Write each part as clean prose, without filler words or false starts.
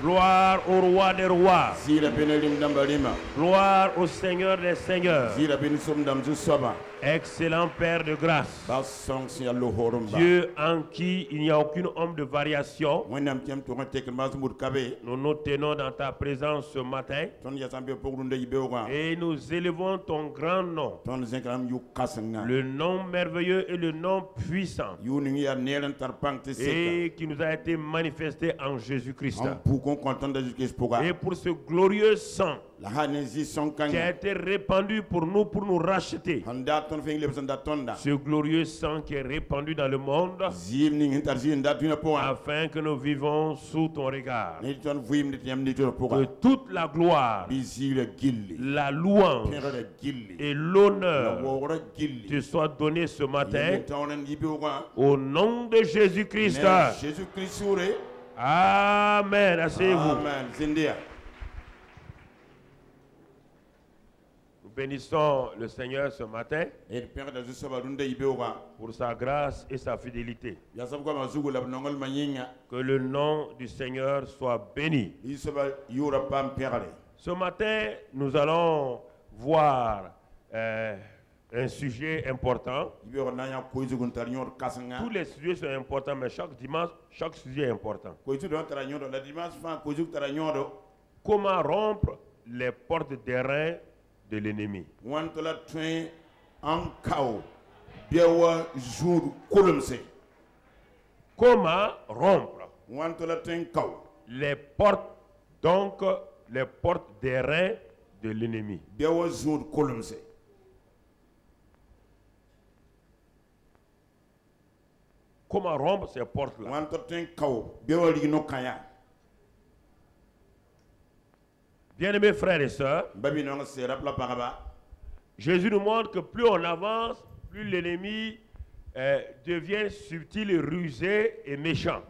Gloire au roi des rois. Gloire au Seigneur des seigneurs. Excellent Père de grâce. Dieu en qui il n'y a aucune ombre de variation. Nous nous tenons dans ta présence ce matin. Et nous élevons ton grand nom. Le nom merveilleux et le nom puissant. Et qui nous a été manifesté en Jésus-Christ. Et pour ce glorieux sang qui a été répandu pour nous racheter. Ce glorieux sang qui est répandu dans le monde afin que nous vivons sous ton regard. Que toute la gloire, la louange et l'honneur te soient donnés ce matin au nom de Jésus-Christ. Amen. Asseyez-vous. Nous bénissons le Seigneur ce matin pour sa grâce et sa fidélité. Que le nom du Seigneur soit béni. Ce matin, nous allons voir un sujet important. Tous les sujets sont importants, mais chaque dimanche, chaque sujet est important. Comment rompre les portes d'airain de l'ennemi? Comment rompre les portes, donc les portes d'airain de l'ennemi? Comment rompre ces portes-là? Bien-aimés frères et sœurs, Jésus nous montre que plus on avance, plus l'ennemi devient subtil, rusé et méchant.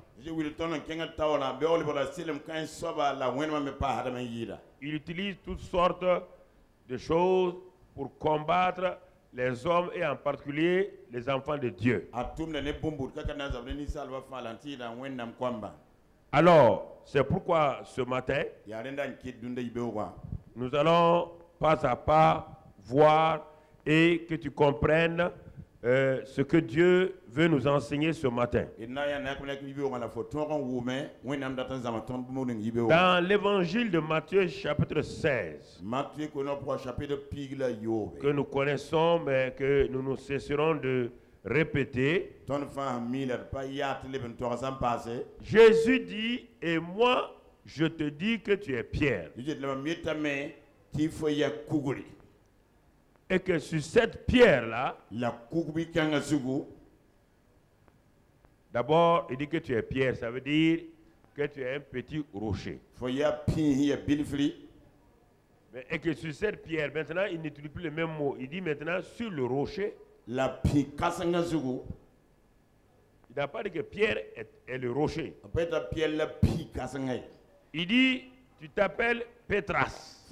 Il utilise toutes sortes de choses pour combattre les hommes et en particulier les enfants de Dieu. Alors, c'est pourquoi ce matin, nous allons pas à pas voir et que tu comprennes ce que Dieu veut nous enseigner ce matin. Dans l'évangile de Matthieu chapitre 16, que nous connaissons mais que nous ne cesserons de répéter, Jésus dit, et moi je te dis que tu es Pierre. Et que sur cette pierre-là, d'abord, il dit que tu es pierre, ça veut dire que tu es un petit rocher. Et que sur cette pierre, maintenant, il n'utilise plus le même mot. Il dit maintenant sur le rocher. Il n'a pas dit que Pierre est le rocher. Il dit, tu t'appelles Pétras.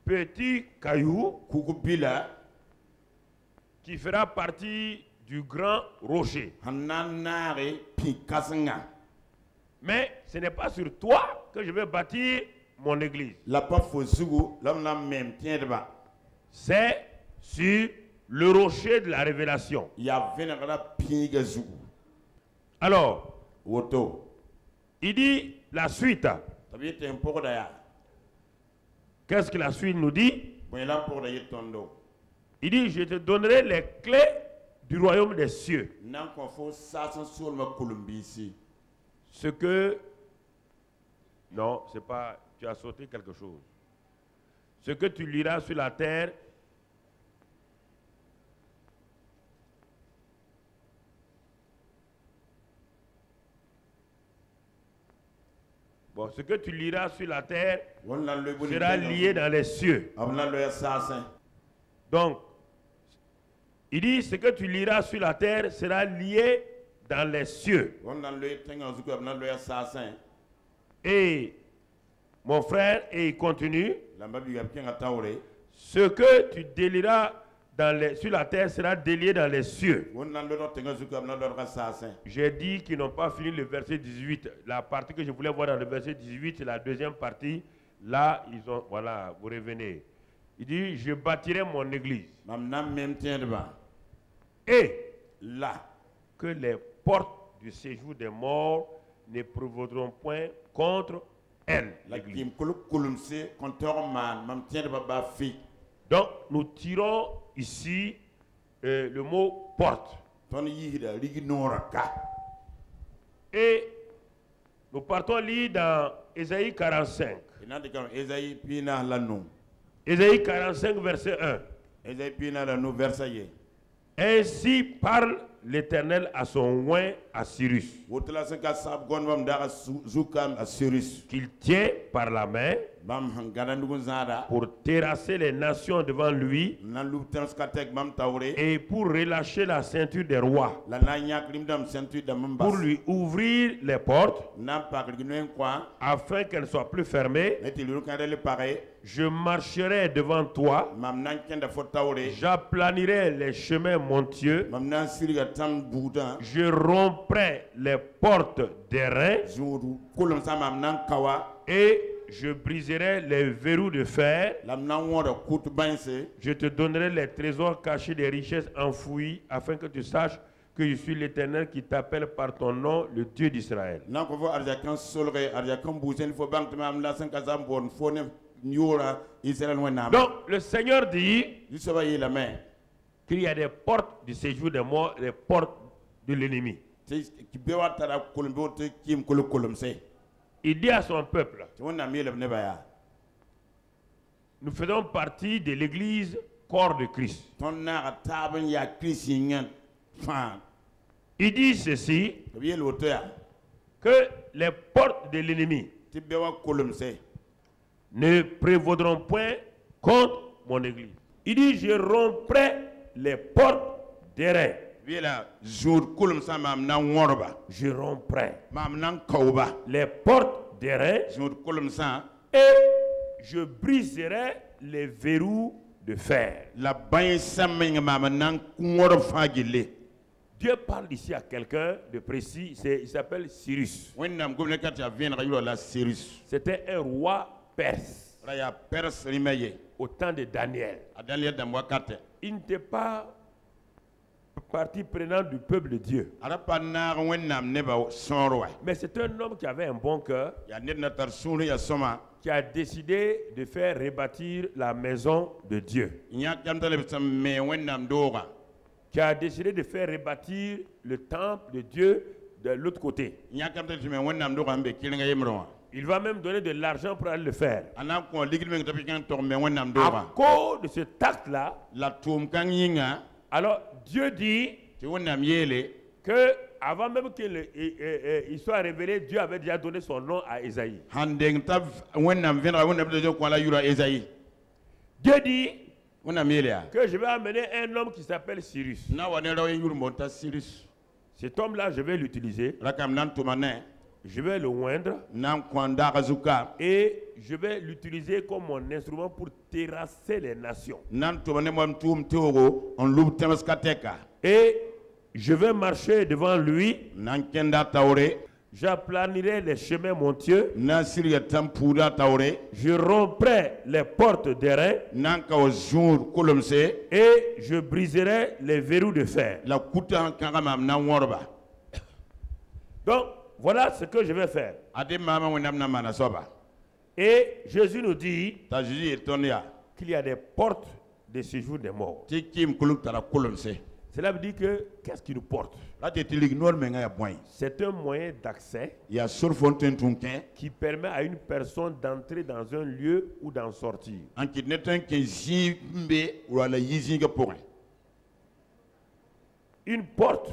Petit caillou qui fera partie du grand rocher. Mais ce n'est pas sur toi que je vais bâtir mon église. C'est sur le rocher de la révélation. Alors, il dit la suite. Qu'est-ce que la suite nous dit? Il dit, je te donnerai les clés du royaume des cieux. Ce que... Non, c'est pas... Tu as sauté quelque chose. Ce que tu liras sur la terre... Bon, ce que tu liras sur la terre sera lié dans les cieux. Donc, il dit, ce que tu liras sur la terre sera lié dans les cieux. Et, mon frère, et il continue, ce que tu délieras sur la terre sera délié dans les cieux. J'ai dit qu'ils n'ont pas fini le verset 18. La partie que je voulais voir dans le verset 18, c'est la deuxième partie. Là, ils ont, voilà, vous revenez. Il dit, je bâtirai mon église. Et là, que les portes du séjour des morts ne prévaudront point contre elle. Donc, nous tirons ici le mot porte. Et nous partons lire dans Ésaïe 45. Ésaïe 45, verset 1. Ainsi parle l'Éternel à son oint à Cyrus, qu'il tient par la main pour terrasser les nations devant lui et pour relâcher la ceinture des rois, pour lui ouvrir les portes afin qu'elles ne soient plus fermées. Je marcherai devant toi, j'aplanirai les chemins montueux, je romprai les portes d'airain et je briserai les verrous de fer. Je te donnerai les trésors cachés des richesses enfouies, afin que tu saches que je suis l'Éternel qui t'appelle par ton nom, le Dieu d'Israël. Donc le Seigneur dit qu'il y a des portes du séjour des morts, des portes de l'ennemi. Il dit à son peuple, nous faisons partie de l'église corps de Christ. Il dit ceci, que les portes de l'ennemi ne prévaudront point contre mon église. Il dit, je romprai les portes d'airain. Je romprai les portes d'airain et je briserai les verrous de fer. Dieu parle ici à quelqu'un de précis, il s'appelle Cyrus. C'était un roi perse au temps de Daniel. Il n'était pas partie prenante du peuple de Dieu. Mais c'est un homme qui avait un bon cœur, qui a décidé de faire rebâtir la maison de Dieu, qui a décidé de faire rebâtir le temple de Dieu de l'autre côté. Il va même donner de l'argent pour aller le faire. À cause de cet acte-là, alors Dieu dit que avant même qu'il soit révélé, Dieu avait déjà donné son nom à Ésaïe. Dieu dit que je vais amener un homme qui s'appelle Cyrus. Cet homme-là, je vais l'utiliser. Je vais le oindre. Et je vais l'utiliser comme mon instrument pour terrasser les nations. Et je vais marcher devant lui. J'aplanirai les chemins montueux. Je romprai les portes d'airain. Et je briserai les verrous de fer. Donc, voilà ce que je vais faire. Et Jésus nous dit qu'il y a des portes de séjour des morts. Cela veut dire que qu'est-ce qui nous porte? C'est un moyen d'accès qui permet à une personne d'entrer dans un lieu ou d'en sortir. Une porte,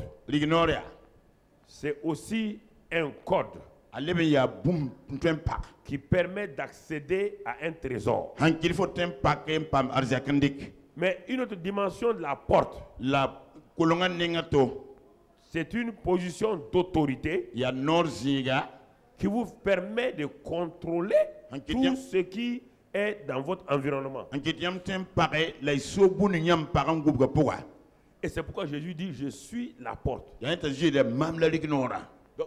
c'est aussi un code qui permet d'accéder à un trésor. Mais une autre dimension de la porte, c'est une position d'autorité qui vous permet de contrôler tout ce qui est dans votre environnement. Et c'est pourquoi Jésus dit, je suis la porte. Donc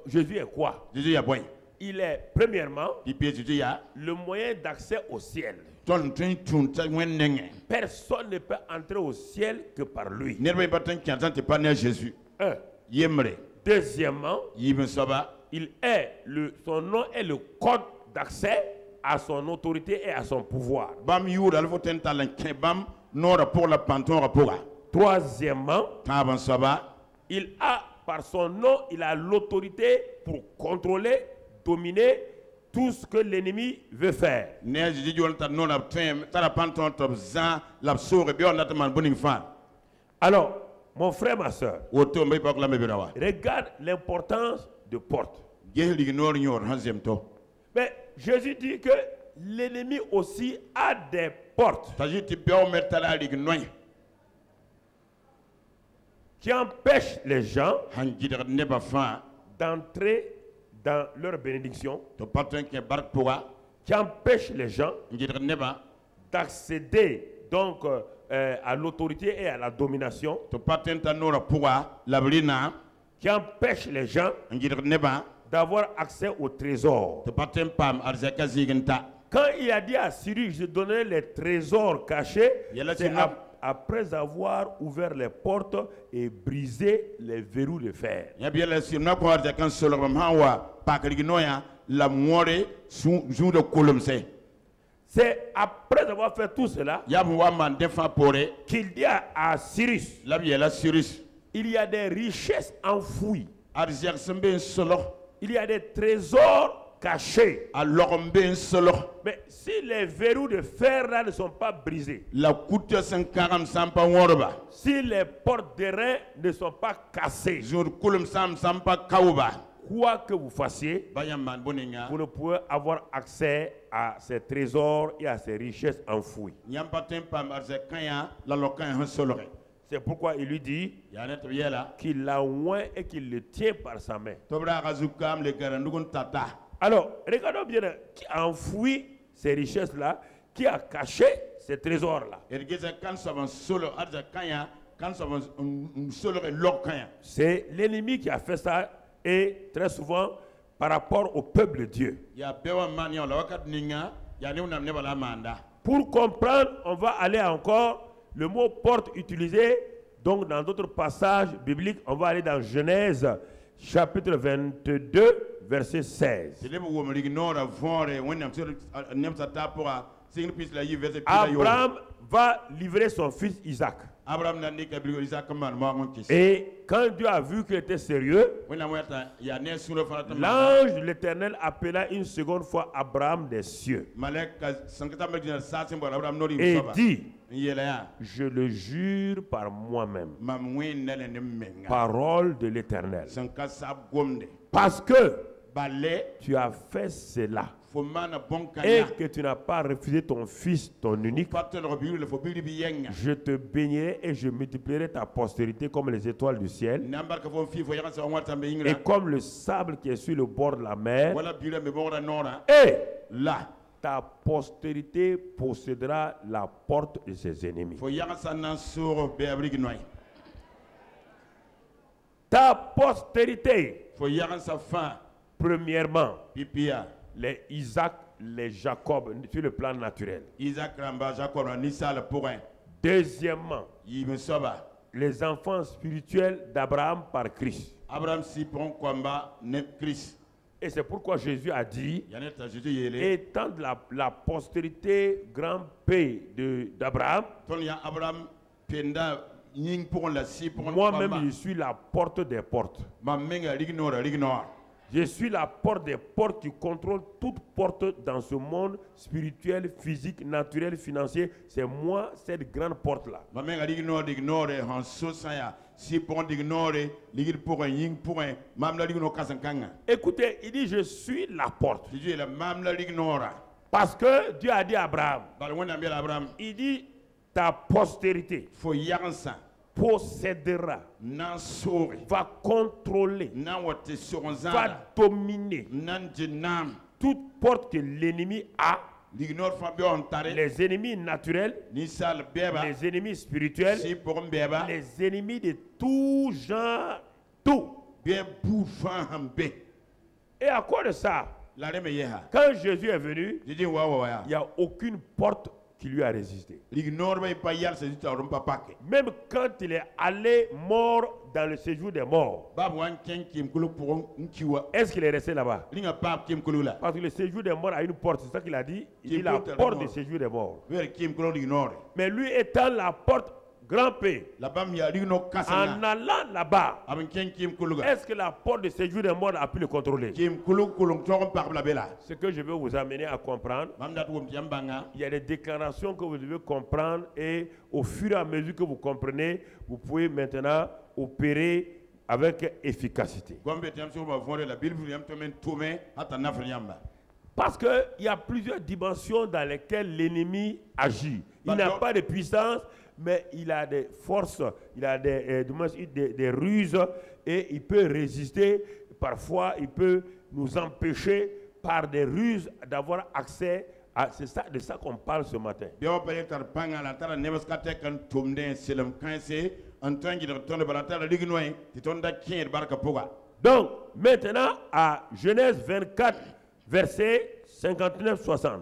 Jésus est quoi? Il est premièrement le moyen d'accès au ciel. Personne ne peut entrer au ciel que par lui. Deuxièmement, son nom est le code d'accès à son autorité et à son pouvoir. Troisièmement, par son nom, il a l'autorité pour contrôler, dominer tout ce que l'ennemi veut faire. Alors, mon frère, ma soeur, regarde l'importance de porte. Mais Jésus dit que l'ennemi aussi a des portes qui empêchent les gens d'entrer dans leur bénédiction, qui empêchent les gens d'accéder donc à l'autorité et à la domination, qui empêchent les gens d'avoir accès au trésor. Quand il a dit à Cyrus, je donnerai les trésors cachés, c'est après avoir ouvert les portes et brisé les verrous de fer. C'est après avoir fait tout cela qu'il dit à Cyrus, il y a des richesses enfouies. Il y a des trésors cachés. Mais si les verrous de fer là ne sont pas brisés, si les portes d'airain ne sont pas cassées, quoi que vous fassiez, vous ne pouvez avoir accès à ces trésors et à ces richesses enfouies. C'est pourquoi il lui dit qu'il l'a oint et qu'il le tient par sa main. Alors, regardons bien qui a enfoui ces richesses-là, qui a caché ces trésors-là. C'est l'ennemi qui a fait ça, et très souvent par rapport au peuple de Dieu. Pour comprendre, on va aller encore le mot porte utilisé donc dans d'autres passages bibliques. On va aller dans Genèse chapitre 22 verset 16. Abraham va livrer son fils Isaac. Et quand Dieu a vu qu'il était sérieux, l'ange de l'Éternel appela une seconde fois Abraham des cieux et dit, je le jure par moi-même, parole de l'Éternel, parce que tu as fait cela et que tu n'as pas refusé ton fils, ton unique, je te bénirai et je multiplierai ta postérité comme les étoiles du ciel et comme le sable qui est sur le bord de la mer. Et là, ta postérité possédera la porte de ses ennemis. Ta postérité, premièrement, les Isaac, les Jacob, sur le plan naturel. Deuxièmement, les enfants spirituels d'Abraham par Christ. Et c'est pourquoi Jésus a dit, étant de la postérité grand P d'Abraham, moi-même je suis la porte des portes. Je suis la porte des portes qui contrôle toute porte dans ce monde spirituel, physique, naturel, financier. C'est moi, cette grande porte-là. Écoutez, il dit, je suis la porte. Parce que Dieu a dit à Abraham, il dit, ta postérité possédera, va contrôler, va dominer toute porte que l'ennemi a les ennemis naturels, les ennemis spirituels, les ennemis de tout genre, tout. Et à quoi de ça? Quand Jésus est venu, il n'y a aucune porte qui lui a résisté. Même quand il est allé mort dans le séjour des morts, est-ce qu'il est resté là-bas? Parce que le séjour des morts a une porte, c'est ça qu'il a dit. Il dit la porte du séjour des morts. Mais lui étant la porte grand P, en allant là-bas, est-ce que la porte de séjour des morts a pu le contrôler? Ce que je veux vous amener à comprendre, il y a des déclarations que vous devez comprendre et au fur et à mesure que vous comprenez, vous pouvez maintenant opérer avec efficacité. Parce qu'il y a plusieurs dimensions dans lesquelles l'ennemi agit. Il n'a pas de puissance, mais il a des forces, il a des ruses et il peut résister. Parfois, il peut nous empêcher par des ruses d'avoir accès à... C'est ça, de ça qu'on parle ce matin. Donc, maintenant, à Genèse 24, verset 59-60.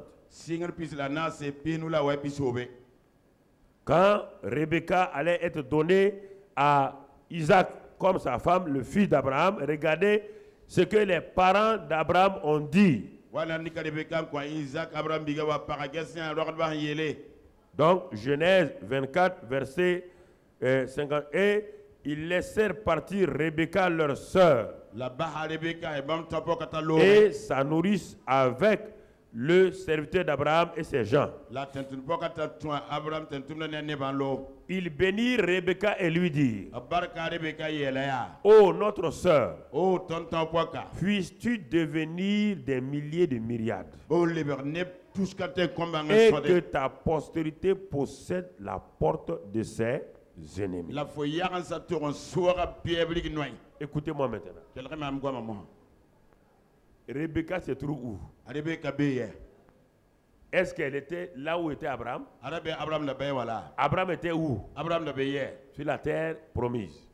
Quand Rebecca allait être donnée à Isaac comme sa femme, le fils d'Abraham, regardez ce que les parents d'Abraham ont dit. Donc, Genèse 24, verset 50. Et ils laissèrent partir Rebecca, leur sœur, et sa nourrice avec le serviteur d'Abraham et ses gens. Il bénit Rebecca et lui dit: ô notre sœur, puisses-tu devenir des milliers de myriades, et que ta postérité possède la porte de ses ennemis. Écoutez-moi maintenant. Rebecca se trouve où? Est-ce qu'elle était là où était Abraham? Abraham était où? Sur la terre promise.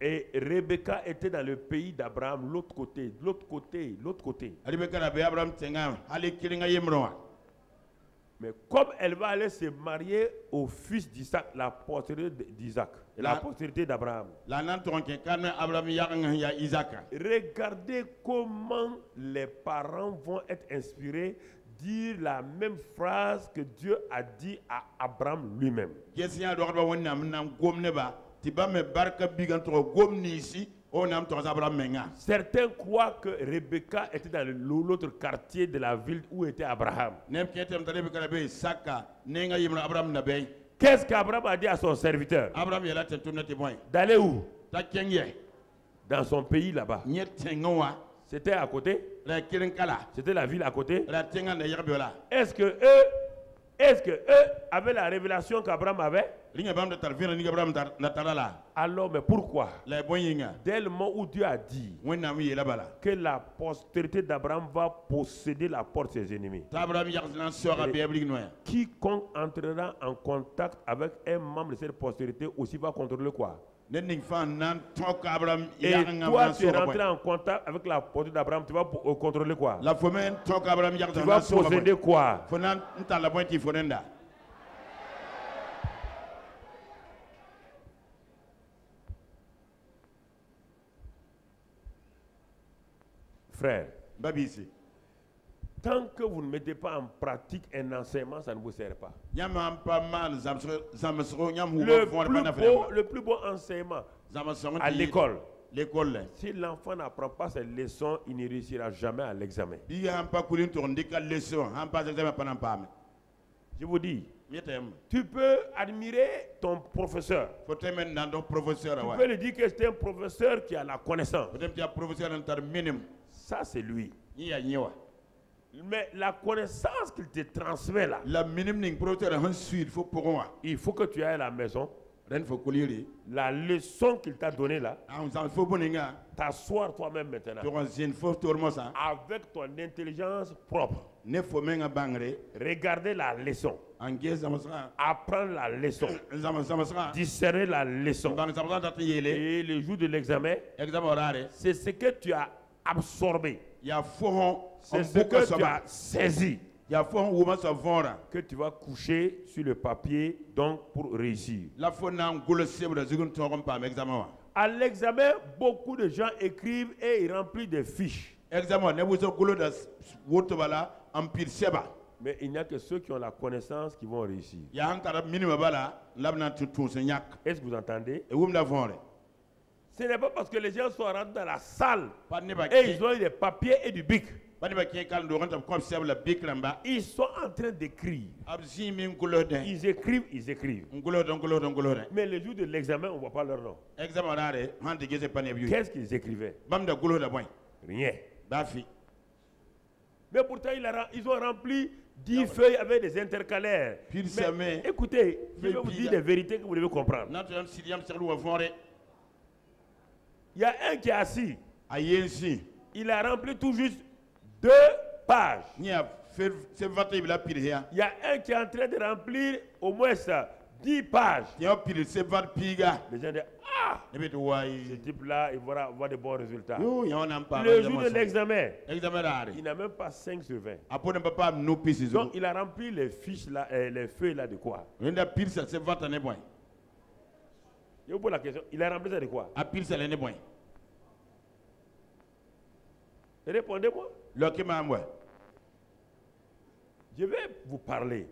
Et Rebecca était dans le pays d'Abraham, l'autre côté. Mais comme elle va aller se marier au fils d'Isaac, la postérité d'Isaac, et la postérité d'Abraham. Regardez comment les parents vont être inspirés, dire la même phrase que Dieu a dit à Abraham lui-même. Certains croient que Rebecca était dans l'autre quartier de la ville où était Abraham. Qu'est-ce qu'Abraham a dit à son serviteur? D'aller où? Dans son pays là-bas. C'était à côté? C'était la ville à côté? Est-ce que eux avaient la révélation qu'Abraham avait? Alors, mais pourquoi? Dès le moment où Dieu a dit que la postérité d'Abraham va posséder la porte de ses ennemis, quiconque entrera en contact avec un membre de cette postérité aussi va contrôler quoi? Et toi, tu es rentré en contact avec la postérité d'Abraham, tu vas contrôler quoi? Tu vas posséder quoi? Frère, tant que vous ne mettez pas en pratique un enseignement, ça ne vous sert pas. Le plus beau enseignement à l'école, si l'enfant n'apprend pas ses leçons, il ne réussira jamais à l'examen. Je vous dis, tu peux admirer ton professeur. Tu peux lui dire que c'est un professeur qui a la connaissance. Ça, c'est lui. Mais la connaissance qu'il te transmet là, il faut que tu ailles à la maison. La leçon qu'il t'a donnée là, t'asseoir toi-même maintenant avec ton intelligence propre. Regardez la leçon. Apprendre la leçon. Discerner la leçon. Et le jour de l'examen, c'est ce que tu as absorbé. C'est ce que tu as saisi que tu vas coucher sur le papier donc pour réussir. À l'examen, beaucoup de gens écrivent et ils remplissent des fiches. Mais il n'y a que ceux qui ont la connaissance qui vont réussir. Est-ce que vous entendez? Ce n'est pas parce que les gens sont rentrés dans la salle et ils ont eu des papiers et du bic. Ils sont en train d'écrire. Ils écrivent. Mais le jour de l'examen, on ne voit pas leur nom. Qu'est-ce qu'ils écrivaient? Rien. Mais pourtant, ils ont rempli 10 feuilles avec des intercalaires. Mais, écoutez, je vais vous dire des vérités que vous devez comprendre. Il y a un qui est assis. Il a rempli tout juste 2 pages. Il y a un qui est en train de remplir au moins 10 pages. Les gens disent, ah, ce type-là, il va avoir de bons résultats. Le jour de l'examen, il n'a même pas 5 sur 20. Donc il a rempli les fiches là, les feuilles là de quoi? Je vous pose la question, il a rempli ça de quoi? Répondez-moi. Je vais vous parler.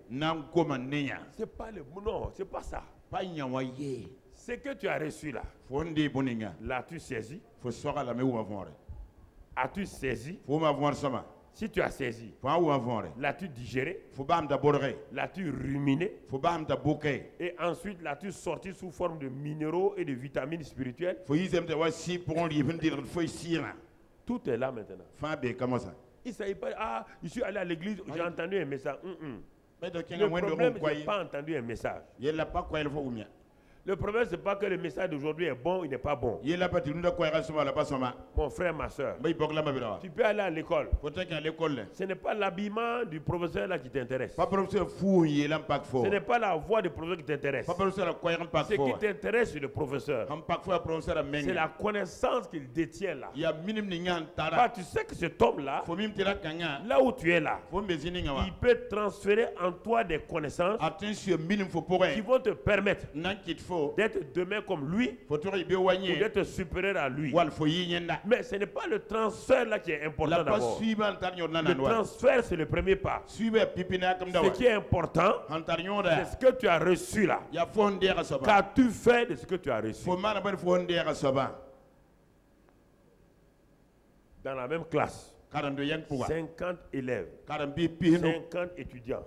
C'est pas le non, c'est pas ça. Ce que tu as reçu là. L'as-tu saisi? As-tu saisi? Si tu as saisi, l'as-tu digéré? L'as-tu ruminé? Et ensuite l'as-tu sorti sous forme de minéraux et de vitamines spirituelles? Tout est là maintenant. Il ne s'agit pas, ah, je suis allé à l'église, j'ai entendu un message. Le problème, je n'ai pas entendu un message. Le problème, ce n'est pas que le message d'aujourd'hui est bon ou il n'est pas bon. Mon frère, ma soeur, tu peux aller à l'école. Ce n'est pas l'habillement du professeur là qui t'intéresse. Ce n'est pas la voix du professeur qui t'intéresse. Ce qui t'intéresse, c'est le professeur. C'est la connaissance qu'il détient là. Bah, tu sais que cet homme-là, là où tu es là, il peut transférer en toi des connaissances qui vont te permettre d'être demain comme lui ou d'être supérieur à lui. Mais ce n'est pas le transfert là qui est important d'abord. Le transfert, c'est le premier pas. Ce qui est important, c'est ce que tu as reçu là. Qu'as-tu fait de ce que tu as reçu? Dans la même classe, 50 élèves, 50 étudiants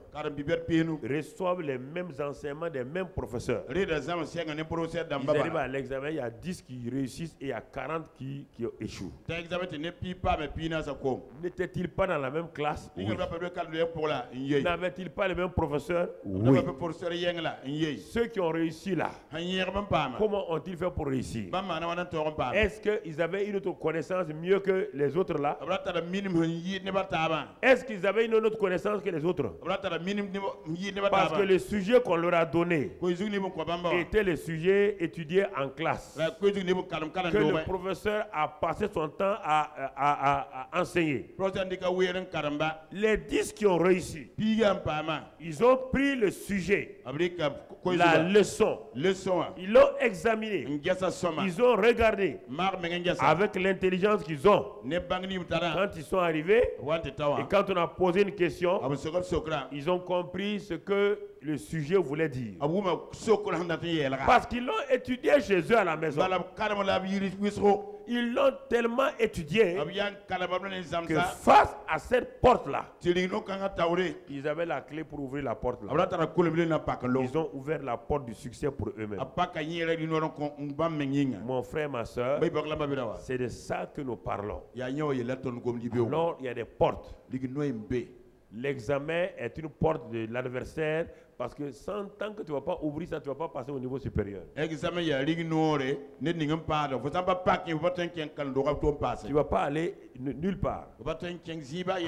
reçoivent les mêmes enseignements des mêmes professeurs. Ils arrivent à l'examen, il y a 10 qui réussissent et il y a 40 qui échouent. N'étaient-ils pas dans la même classe? Oui. N'avaient-ils pas les mêmes professeurs? Oui. Ceux qui ont réussi là, comment ont-ils fait pour réussir? Est-ce qu'ils avaient une autre connaissance mieux que les autres là? Est-ce qu'ils avaient une autre connaissance que les autres? Parce que le sujet qu'on leur a donné était le sujet étudié en classe, que le professeur a passé son temps à enseigner. Les 10 qui ont réussi, ils ont pris le sujet, la leçon, ils l'ont examiné, ils ont regardé avec l'intelligence qu'ils ont. Quand ils sont arrivés et quand on a posé une question, ils ont compris ce que le sujet voulait dire. Parce qu'ils l'ont étudié chez eux à la maison. Ils l'ont tellement étudié que face à cette porte-là, ils avaient la clé pour ouvrir la porte là. Ils ont ouvert la porte du succès pour eux-mêmes. Mon frère, ma soeur, c'est de ça que nous parlons. Alors, il y a des portes. L'examen est une porte de l'adversaire parce que sans tant que tu ne vas pas ouvrir ça, tu ne vas pas passer au niveau supérieur. Examen y a rignore, ne n'ingam pas, faut pas qu'il va t'inquiéter quand le droit de passer. Tu ne vas pas aller nulle part.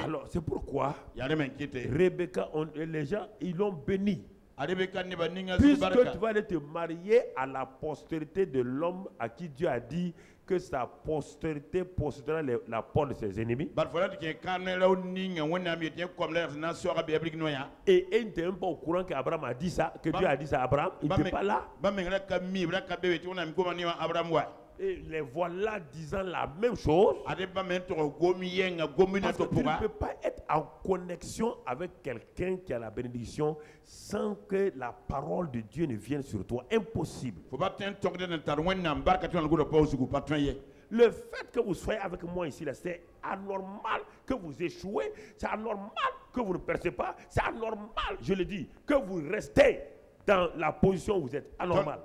Alors c'est pourquoi Rebecca, les gens ils l'ont béni. Puisque tu vas aller te marier à la postérité de l'homme à qui Dieu a dit que sa postérité possédera la porte de ses ennemis. Et il n'était même pas au courant qu'Abraham a dit ça, que Dieu a dit ça à Abraham. Il n'était pas là. Et les voilà disant la même chose. Parce que tu ne peux pas être en connexion avec quelqu'un qui a la bénédiction sans que la parole de Dieu ne vienne sur toi. Impossible. Le fait que vous soyez avec moi ici, c'est anormal que vous échouez. C'est anormal que vous ne percez pas. C'est anormal, je le dis, que vous restez dans la position où vous êtes. Anormal.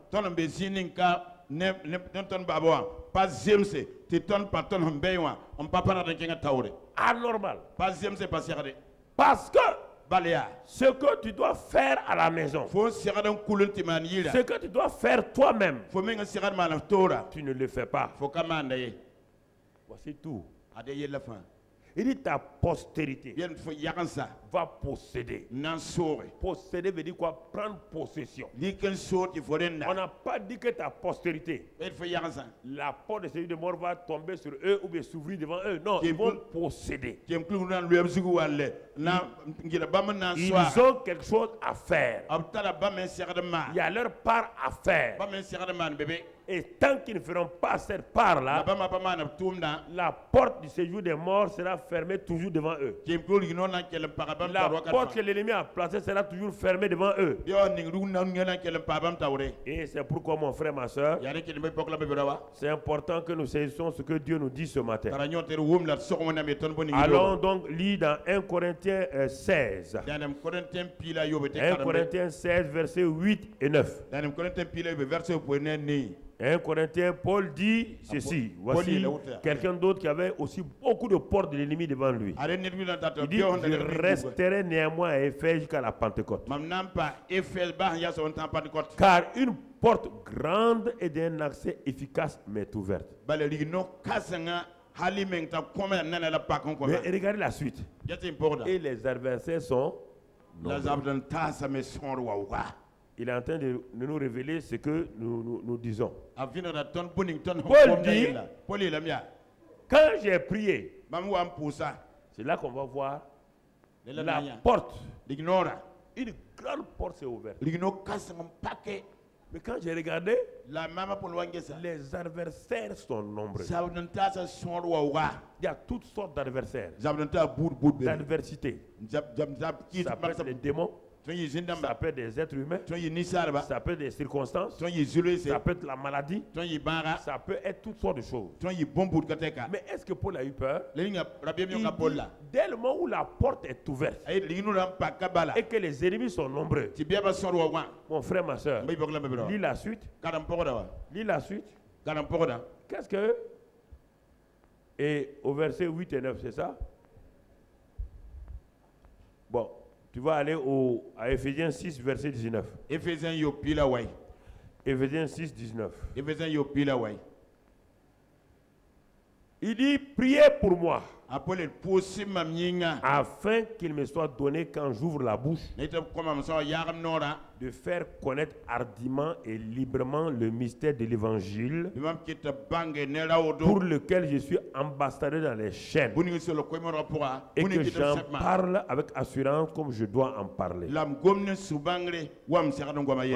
Anormal. Parce que ce que tu dois faire à la maison, ce que tu dois faire toi-même, tu ne le fais pas. Voici tout. Il dit ta postérité va posséder. Posséder veut dire quoi? Prendre possession. On n'a pas dit que ta postérité, la porte de celui de mort va tomber sur eux ou bien s'ouvrir devant eux. Non, ils vont posséder. Ils ont quelque chose à faire. Il y a leur part à faire. Et tant qu'ils ne feront pas cette part-là, la porte du séjour des morts sera fermée toujours devant eux. La porte que l'ennemi a placée sera toujours fermée devant eux. Et c'est pourquoi, mon frère, ma soeur, c'est important que nous saisissions ce que Dieu nous dit ce matin. Allons donc lire dans 1 Corinthiens 16. 1 Corinthiens 16, versets 8 et 9. 1 Corinthiens, Paul dit ceci. Voici quelqu'un d'autre qui avait aussi beaucoup de portes de l'ennemi devant lui. Il dit, je resterai néanmoins à Éphèse jusqu'à la Pentecôte. Car une porte grande et d'un accès efficace m'est ouverte. Mais regardez la suite. Et les adversaires sont... Il est en train de nous révéler ce que nous disons. Paul dit, quand j'ai prié, c'est là qu'on va voir la porte. Une grande porte s'est ouverte. Mais quand j'ai regardé, les adversaires sont nombreux. Il y a toutes sortes d'adversaires. D'adversité. Ça peut être les démons. Ça peut être des êtres humains, ça peut être des circonstances, ça peut être la maladie, ça peut être toutes sortes de choses. Mais est-ce que Paul a eu peur? Il dit, dès le moment où la porte est ouverte et que les ennemis sont nombreux, mon frère, ma soeur, lis la suite. Lis la suite. Qu'est-ce que... Et au verset 8 et 9, c'est ça? Bon. Tu vas aller à Éphésiens 6, verset 19. Éphésiens 6, 19. Il dit, priez pour moi, afin qu'il me soit donné quand j'ouvre la bouche, de faire connaître hardiment et librement le mystère de l'évangile, pour lequel je suis ambassadeur dans les chaînes, et que j'en parle avec assurance comme je dois en parler. On est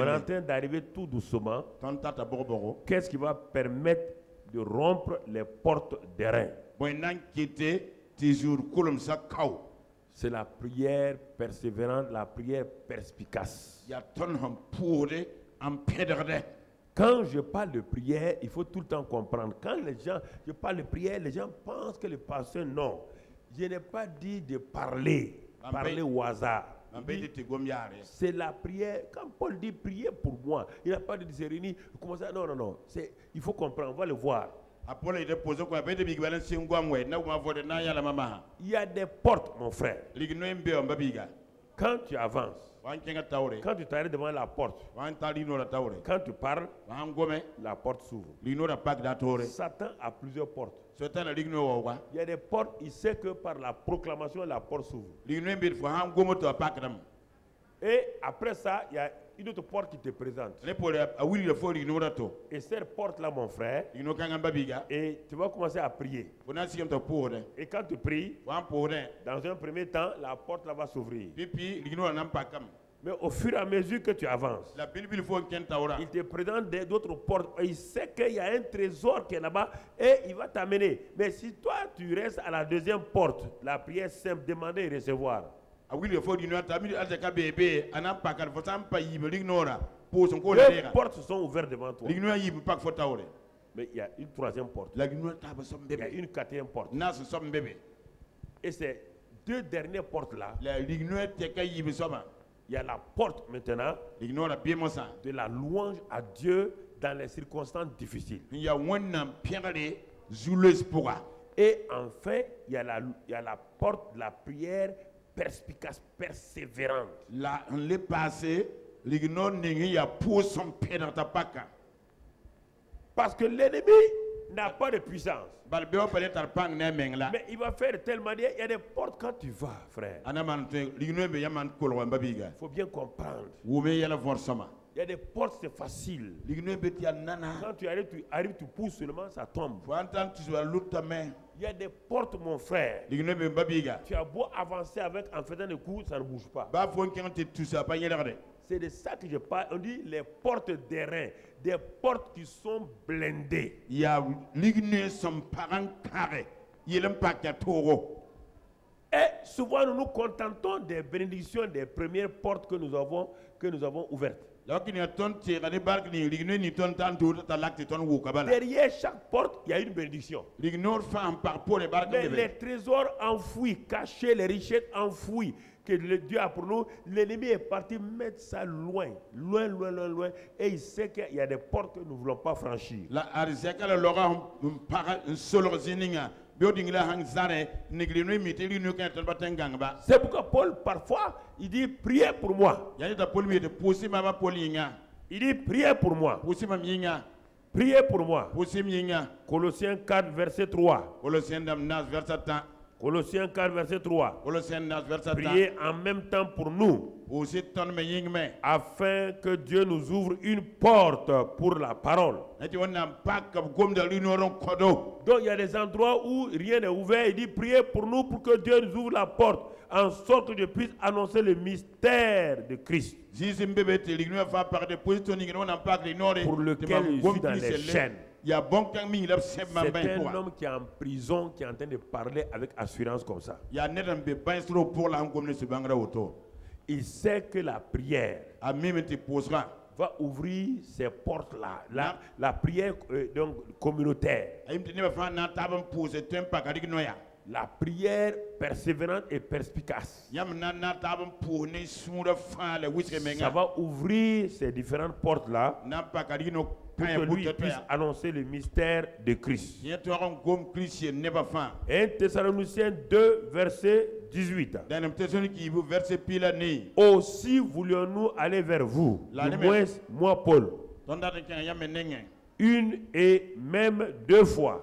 en train d'arriver tout doucement. Qu'est-ce qui va permettre de rompre les portes des reins? C'est la prière persévérante, la prière perspicace. Quand je parle de prière, il faut tout le temps comprendre. Quand je parle de prière, les gens pensent que le pasteur, non. Je n'ai pas dit de parler au hasard. C'est la prière. Quand Paul dit prier pour moi, il n'a pas dit de se réunir. Non. Il faut comprendre, on va le voir. Il y a des portes, mon frère. Quand tu avances, quand tu t'arrêtes devant la porte, quand tu parles, la porte s'ouvre. Satan a plusieurs portes. Il y a des portes, il sait que par la proclamation, la porte s'ouvre. Et après ça, il y a une autre porte qui te présente. Et cette porte-là, mon frère, et tu vas commencer à prier. Et quand tu pries, dans un premier temps, la porte là va s'ouvrir. Mais au fur et à mesure que tu avances, il te présente d'autres portes. Et il sait qu'il y a un trésor qui est là-bas et il va t'amener. Mais si toi, tu restes à la deuxième porte, la prière simple, demander et recevoir. Les portes sont ouvertes devant toi. Mais il y a une troisième porte. Il y a une quatrième porte. Et ces deux dernières portes-là, il y a la porte maintenant de la louange à Dieu dans les circonstances difficiles. Et enfin, il y a la porte de la prière perspicace, persévérante. Parce que l'ennemi n'a pas de puissance. Mais il va faire de telle manière, il y a des portes quand tu vas, frère. Il faut bien comprendre. Il y a des portes, c'est facile. Quand tu arrives, tu pousses seulement, ça tombe. Il y a des portes, mon frère. Tu as beau avancer avec en faisant des coups, ça ne bouge pas. C'est de ça que je parle. On dit les portes d'airain, des portes qui sont blindées. Et souvent nous nous contentons des bénédictions des premières portes que nous avons ouvertes. Derrière chaque porte, il y a une bénédiction. Mais les trésors enfouis, cachés, les richesses enfouies que Dieu a pour nous, l'ennemi est parti mettre ça loin. Et il sait qu'il y a des portes que nous ne voulons pas franchir. C'est pourquoi Paul, parfois, il dit priez pour moi. Il dit priez pour moi. Priez pour moi. Colossiens 4, verset 3. Colossiens 4, verset 3. Priez en même temps pour nous, afin que Dieu nous ouvre une porte pour la parole. Donc il y a des endroits où rien n'est ouvert. Il dit priez pour nous pour que Dieu nous ouvre la porte, en sorte que je puisse annoncer le mystère de Christ, pour lequel je suis dans les chaînes. C'est un homme qui est en prison, qui est en train de parler avec assurance comme ça. Il sait que la prière va ouvrir ces portes-là. La prière donc, communautaire. La prière persévérante et perspicace. Ça va ouvrir ces différentes portes-là pour que lui puisse annoncer le mystère de Christ. 1 Thessaloniciens 2, verset 18. Aussi voulions-nous aller vers vous, du moins moi Paul, une et même deux fois.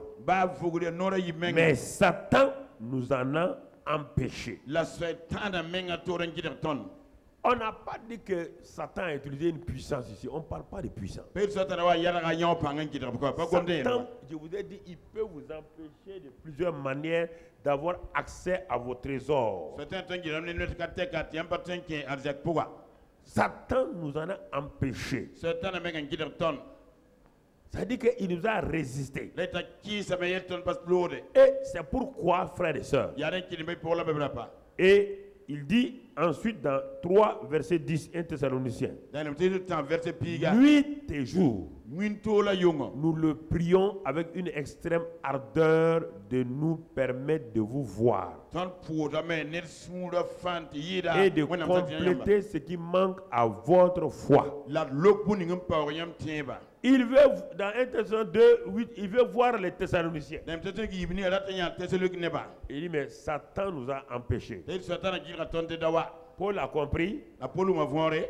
Mais Satan nous en a empêchés. On n'a pas dit que Satan a utilisé une puissance ici. On ne parle pas de puissance. Satan, je vous ai dit, il peut vous empêcher de plusieurs manières d'avoir accès à vos trésors. Satan nous en a empêchés. Ça veut dire qu'il nous a résisté. Et c'est pourquoi, frères et sœurs, et il dit ensuite dans 3, verset 10, 1 Thessaloniciens, nuit et jour, Nous le prions avec une extrême ardeur de nous permettre de vous voir et de compléter ce qui manque à votre foi. Il veut, dans 1 Thessaloniciens 2, 8, il veut voir les Thessaloniciens. Il dit, mais Satan nous a empêchés. Paul a compris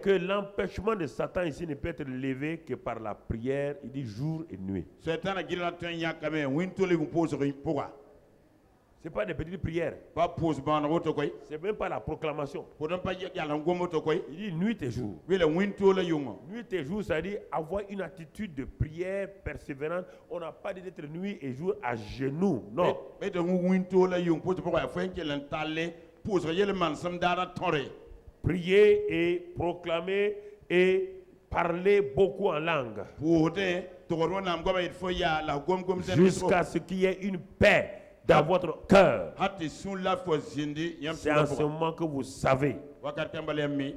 que l'empêchement de Satan ici ne peut être levé que par la prière, il dit jour et nuit. Ce n'est pas des petites prières. Ce n'est même pas la proclamation. Il dit nuit et jour. Nuit et jour, ça dit avoir une attitude de prière persévérante. On n'a pas dit d'être nuit et jour à genoux. Non. Prier et proclamer et parler beaucoup en langue. Jusqu'à ce qu'il y ait une paix dans votre cœur. C'est en ce moment que vous savez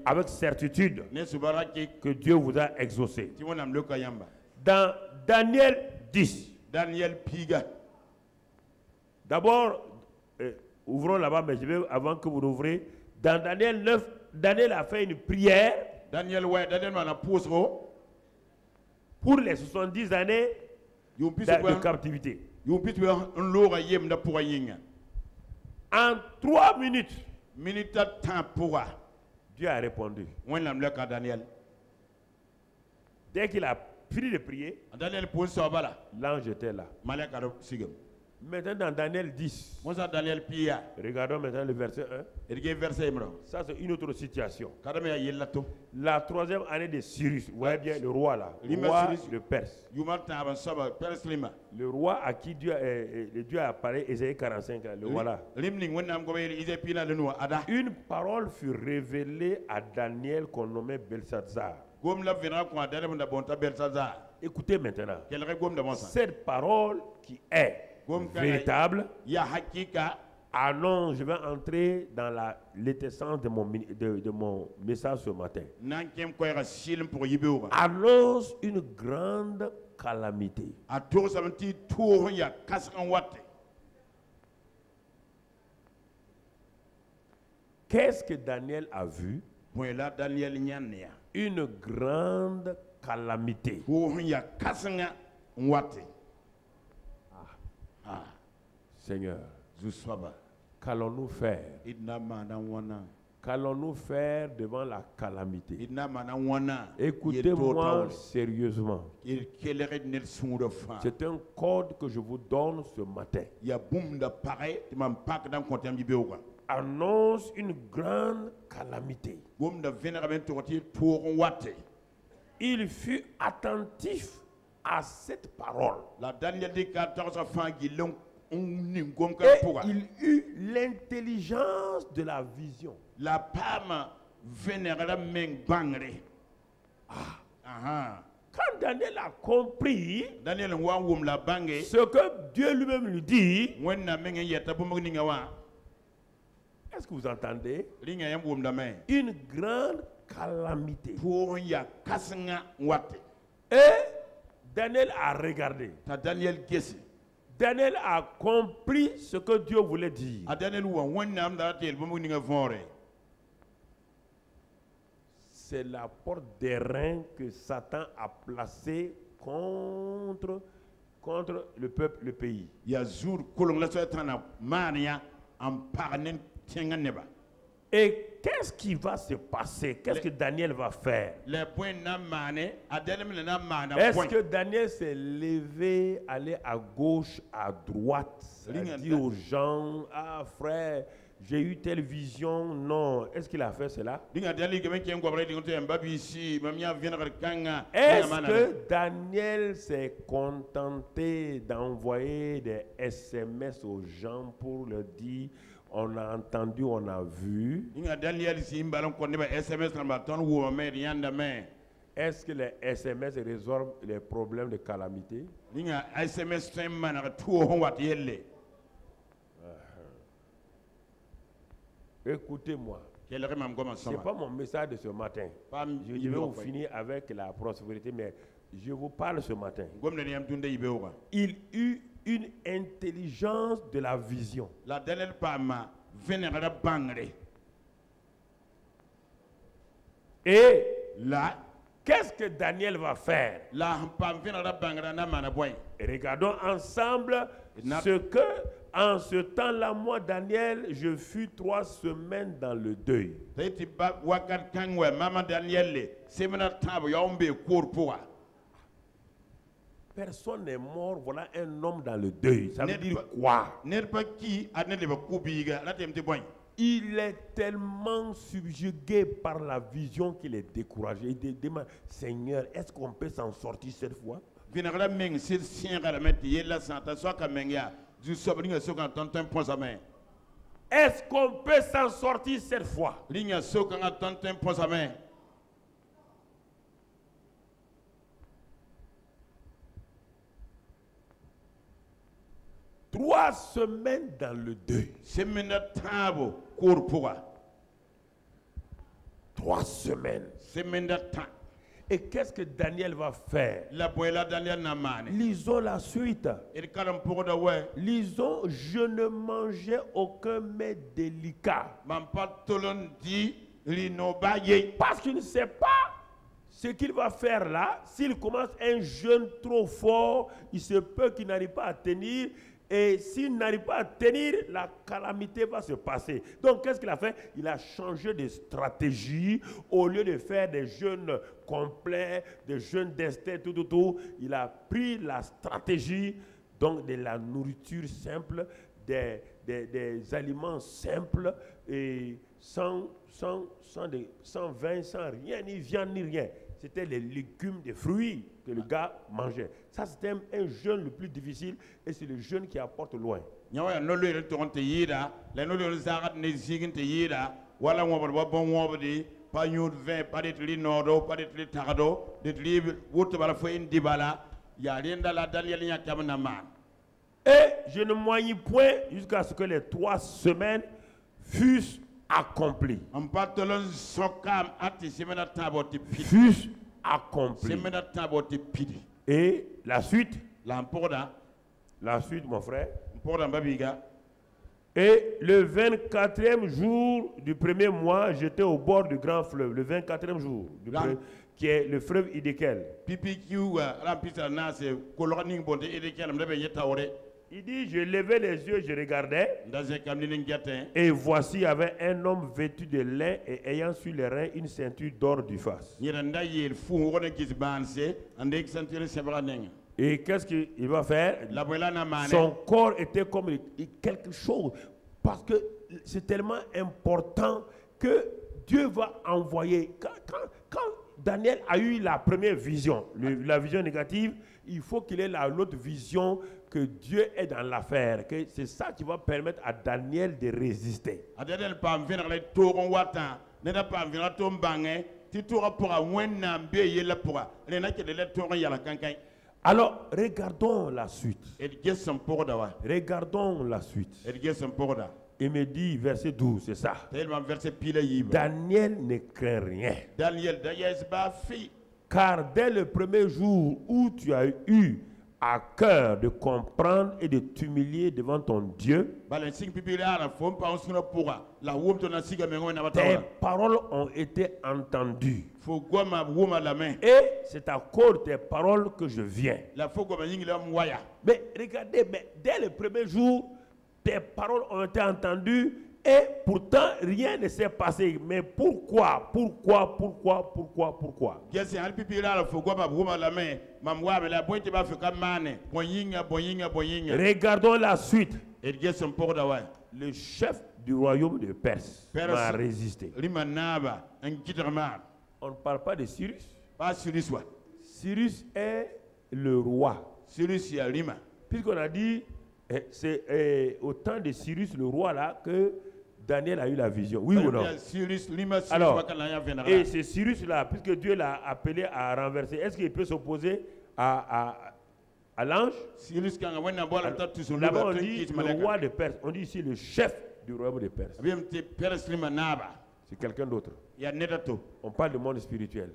avec certitude que Dieu vous a exaucé. Dans Daniel 10, d'abord, ouvrons là-bas, mais je vais, avant que vous l'ouvrez, dans Daniel 9, Daniel a fait une prière pour les 70 années de captivité. En 3 minutes, Dieu a répondu. Dès qu'il a fini de prier, l'ange était là. Maintenant dans Daniel 10, regardons maintenant le verset 1. Ça c'est une autre situation. La 3e année de Cyrus, vous voyez bien le roi là, le roi de Perse. Le roi à qui Dieu a parlé, Ésaïe 45, le voilà. Une parole fut révélée à Daniel qu'on nommait Belshazzar. Écoutez maintenant, cette parole qui est véritable annonce, je vais entrer dans l'essence de mon message ce matin. Annonce une grande calamité. Qu'est-ce que Daniel a vu? Une grande calamité. Seigneur, qu'allons-nous faire? Qu'allons-nous faire devant la calamité? Écoutez-moi sérieusement. C'est un code que je vous donne ce matin. Annonce une grande calamité. Il fut attentif à cette parole. Et il eut l'intelligence de la vision. Quand Daniel a compris ce que Dieu lui-même lui dit, est-ce que vous entendez? Une grande calamité. Et Daniel a regardé. Daniel a compris ce que Dieu voulait dire. C'est la porte d'airain que Satan a placée contre le peuple, le pays. Et qu'est-ce qui va se passer? Qu'est-ce que Daniel va faire? Est-ce que Daniel s'est levé, allé à gauche, à droite, a dit aux gens, ah frère, j'ai eu telle vision? Non. Est-ce qu'il a fait cela? Est-ce que Daniel s'est contenté d'envoyer des SMS aux gens pour leur dire, on a entendu, on a vu? Est-ce que les SMS résolvent les problèmes de calamité? Écoutez-moi. Ce n'est pas mon message de ce matin. Je vais vous finir avec la prospérité, mais Je vous parle ce matin. Il eut une intelligence de la vision. Et là, qu'est-ce que Daniel va faire? Regardons ensemble ce que, en ce temps-là, moi, Daniel, je fus 3 semaines dans le deuil. Personne n'est mort, voilà un homme dans le deuil. Ça veut dire quoi? Il est tellement subjugué par la vision qu'il est découragé. Il demande, Seigneur, est-ce qu'on peut s'en sortir cette fois? Est-ce qu'on peut s'en sortir cette fois? 3 semaines dans le deuil. 3 semaines. Et qu'est-ce que Daniel va faire? Lisons la suite. Lisons, je ne mangeais aucun mets délicat. Parce qu'il ne sait pas ce qu'il va faire là. S'il commence un jeûne trop fort, il se peut qu'il n'arrive pas à tenir. Et s'il n'arrive pas à tenir, la calamité va se passer. Donc, qu'est-ce qu'il a fait? Il a changé de stratégie. Au lieu de faire des jeûnes complets, des jeûnes d'Esther, tout, il a pris la stratégie donc de la nourriture simple, des aliments simples, et sans vin, sans rien, ni viande, ni rien. C'était les légumes, des fruits que le gars mangeait. Ça, c'était un jeûne le plus difficile et c'est le jeûne qui apporte loin. Et je ne moignis point jusqu'à ce que les 3 semaines fussent accomplies. Fussent accomplies. Et la suite? La suite, mon frère. Et le 24e jour du premier mois, j'étais au bord du grand fleuve. Le 24e jour, qui est le fleuve Idékel. Il dit, je levais les yeux, je regardais. Et voici, il y avait un homme vêtu de lin et ayant sur les reins une ceinture d'or du faste. Et qu'est-ce qu'il va faire? Son corps était comme quelque chose. Parce que c'est tellement important que Dieu va envoyer. Quand Daniel a eu la première vision, la vision négative, il faut qu'il ait l'autre vision que Dieu est dans l'affaire. Que c'est ça qui va permettre à Daniel de résister. Alors, regardons la suite. Regardons la suite. Il me dit, verset 12, c'est ça. Daniel ne craint rien. Car dès le premier jour où tu as eu à cœur de comprendre et de t'humilier devant ton Dieu, tes paroles ont été entendues. Et c'est à cause de tes paroles que je viens. Mais regardez, dès le premier jour, tes paroles ont été entendues et pourtant rien ne s'est passé. Mais pourquoi? Regardons la suite. Le chef du royaume de Perse m'a résisté. On ne parle pas de Cyrus. Cyrus est le roi. Puisqu'on a dit, c'est au temps de Cyrus, le roi là, que Daniel a eu la vision. Oui ou non? Alors, et c'est Cyrus là, puisque Dieu l'a appelé à renverser, est-ce qu'il peut s'opposer à l'ange? Là-bas on dit le roi de Perse. On dit ici le chef du royaume de Perse. C'est quelqu'un d'autre. On parle du monde spirituel.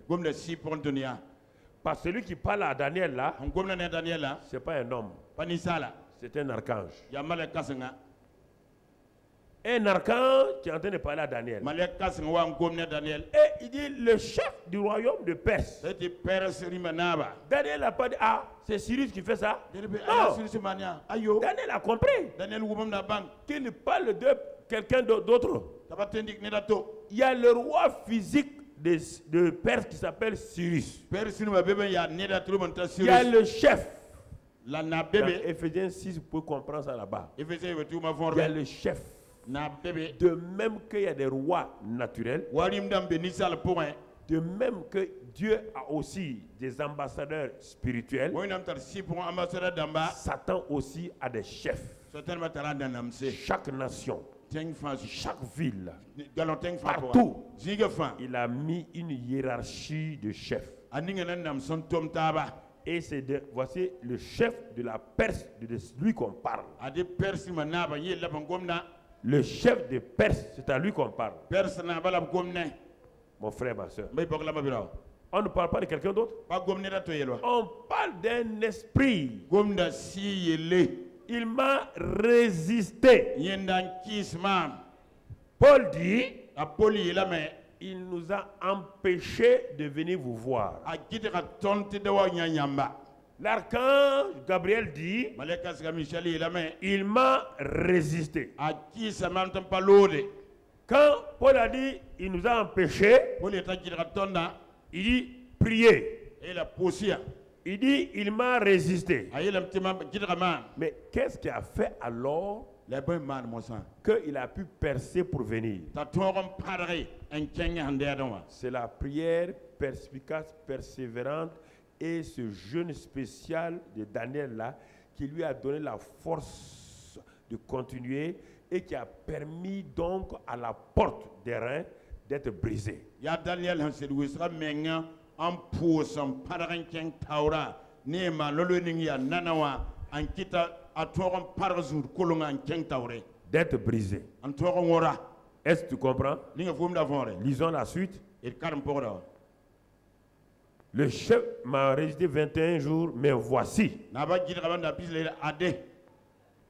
Parce que celui qui parle à Daniel là, c'est pas un homme. C'est un archange. Un archange qui est en train de parler à Daniel. Et il dit le chef du royaume de Perse. Daniel n'a pas dit, ah, c'est Cyrus qui fait ça. Non. Daniel a compris qu'il parle de quelqu'un d'autre. Il y a le roi physique de Perse qui s'appelle Cyrus. Il y a le chef. Dans Ephésiens 6, vous pouvez comprendre ça là-bas. Il y a le chef. De même qu'il y a des rois naturels, de même que Dieu a aussi des ambassadeurs spirituels, Satan aussi a des chefs. Chaque nation, chaque ville, partout, il a mis une hiérarchie de chefs. Et voici le chef de la Perse, de lui qu'on parle. Le chef de Perse, c'est à lui qu'on parle. Mon frère, ma soeur. On ne parle pas de quelqu'un d'autre. On parle d'un esprit. Il m'a résisté. Paul dit, il nous a empêchés de venir vous voir. L'archange Gabriel dit, il m'a résisté. Quand Paul a dit, il nous a empêchés, il dit, priez. Il dit, il m'a résisté. Mais qu'est-ce qui a fait alors qu'il a pu percer pour venir? C'est la prière perspicace, persévérante et ce jeûne spécial de Daniel là qui lui a donné la force de continuer et qui a permis donc à la porte des reins d'être brisée. D'être brisé. Est-ce que tu comprends? Lisons la suite. Le chef m'a résisté 21 jours, mais voici.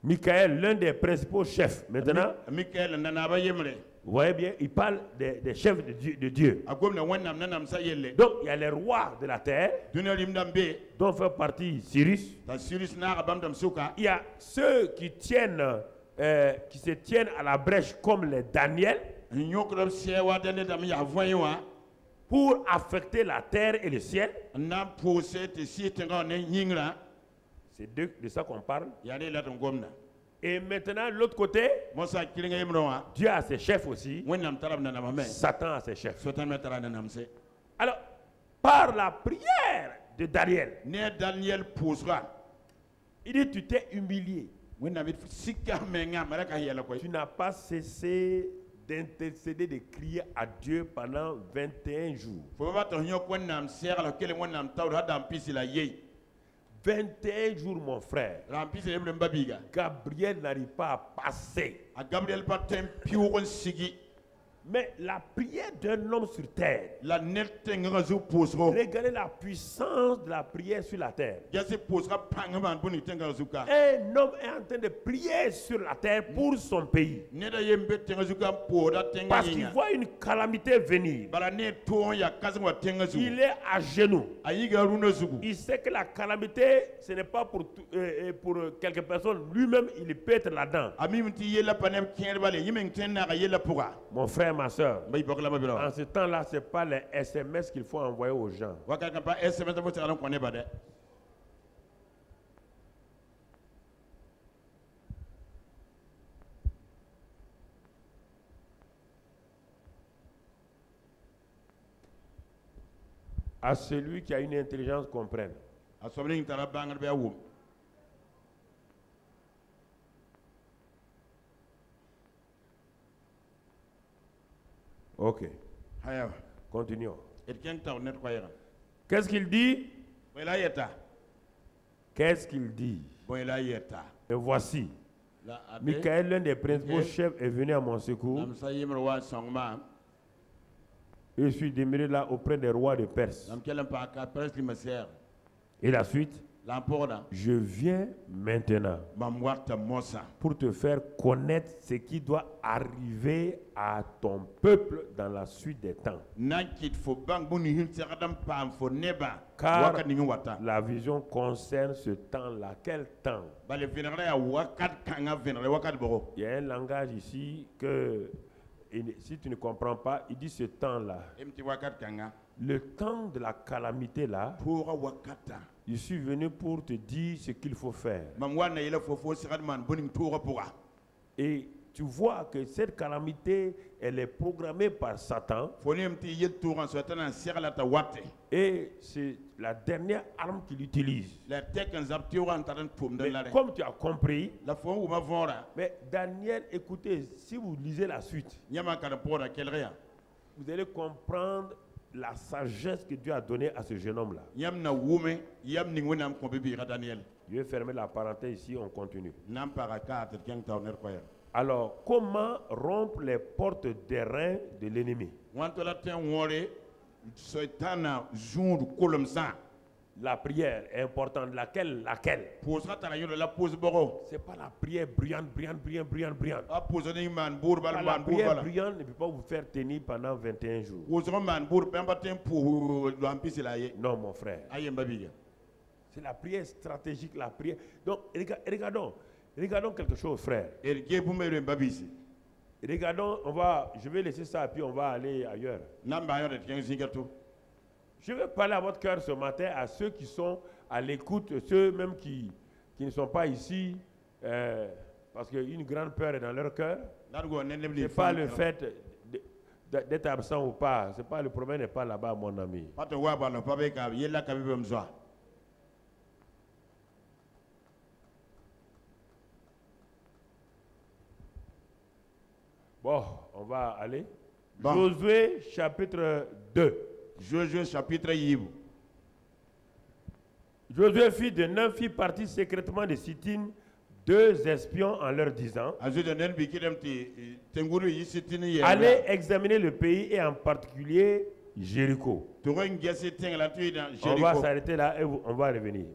Michael, l'un des principaux chefs. Maintenant, vous voyez bien, il parle des chefs de Dieu. Donc, il y a les rois de la terre, dont fait partie Cyrus. Il y a ceux qui se tiennent à la brèche comme les Daniel, pour affecter la terre et le ciel. C'est de ça qu'on parle. Et maintenant, l'autre côté, Dieu a ses chefs aussi. Satan a ses chefs. Alors, par la prière de Daniel, il dit, tu t'es humilié. Tu n'as pas cessé d'intercéder, de crier à Dieu pendant 21 jours. 21 jours, mon frère. Gabriel n'arrive pas à passer. Mais la prière d'un homme sur terre, regardez la puissance de la prière sur la terre. Un homme est en train de prier sur la terre pour son pays. Parce qu'il voit une calamité venir. Il est à genoux. Il sait que la calamité, ce n'est pas pour quelques personnes. Lui-même, il peut être là-dedans. Mon frère, ma soeur, en ce temps-là, ce n'est pas les SMS qu'il faut envoyer aux gens. À celui qui a une intelligence comprenne. Ok. Continuons. Qu'est-ce qu'il dit? Qu'est-ce qu'il dit? Et voici, Michael, l'un des principaux chefs, est venu à mon secours. Et je suis demeuré là auprès des rois de Perse. Et la suite, je viens maintenant pour te faire connaître ce qui doit arriver à ton peuple dans la suite des temps. Car la vision concerne ce temps-là. Quel temps? Il y a un langage ici que, si tu ne comprends pas, il dit ce temps-là. Le temps de la calamité là, je suis venu pour te dire ce qu'il faut faire. Et tu vois que cette calamité, elle est programmée par Satan. Et c'est la dernière arme qu'il utilise. Mais comme tu as compris, mais Daniel, écoutez, si vous lisez la suite, vous allez comprendre la sagesse que Dieu a donnée à ce jeune homme-là. Je vais fermer la parenthèse ici, on continue. Alors, comment rompre les portes d'airain de l'ennemi? La prière est importante. Laquelle? C'est pas la prière bruyante. La prière bruyante ne peut pas vous faire tenir pendant 21 jours. Non, mon frère. C'est la prière stratégique, la prière. Donc, regardons quelque chose, frère. Regardons, je vais laisser ça et puis on va aller ailleurs. Je veux parler à votre cœur ce matin, à ceux qui sont à l'écoute, ceux même qui ne sont pas ici, parce qu'une grande peur est dans leur cœur. Ce n'est pas le fait d'être absent ou pas. Le problème n'est pas là-bas, mon ami. Bon, on va aller. Bon. Josué chapitre 2. Josué chapitre 2. Josué fit de 9 filles partir secrètement de Sittim 2 espions en leur disant: allez examiner le pays et en particulier Jéricho. On va s'arrêter là et on va revenir.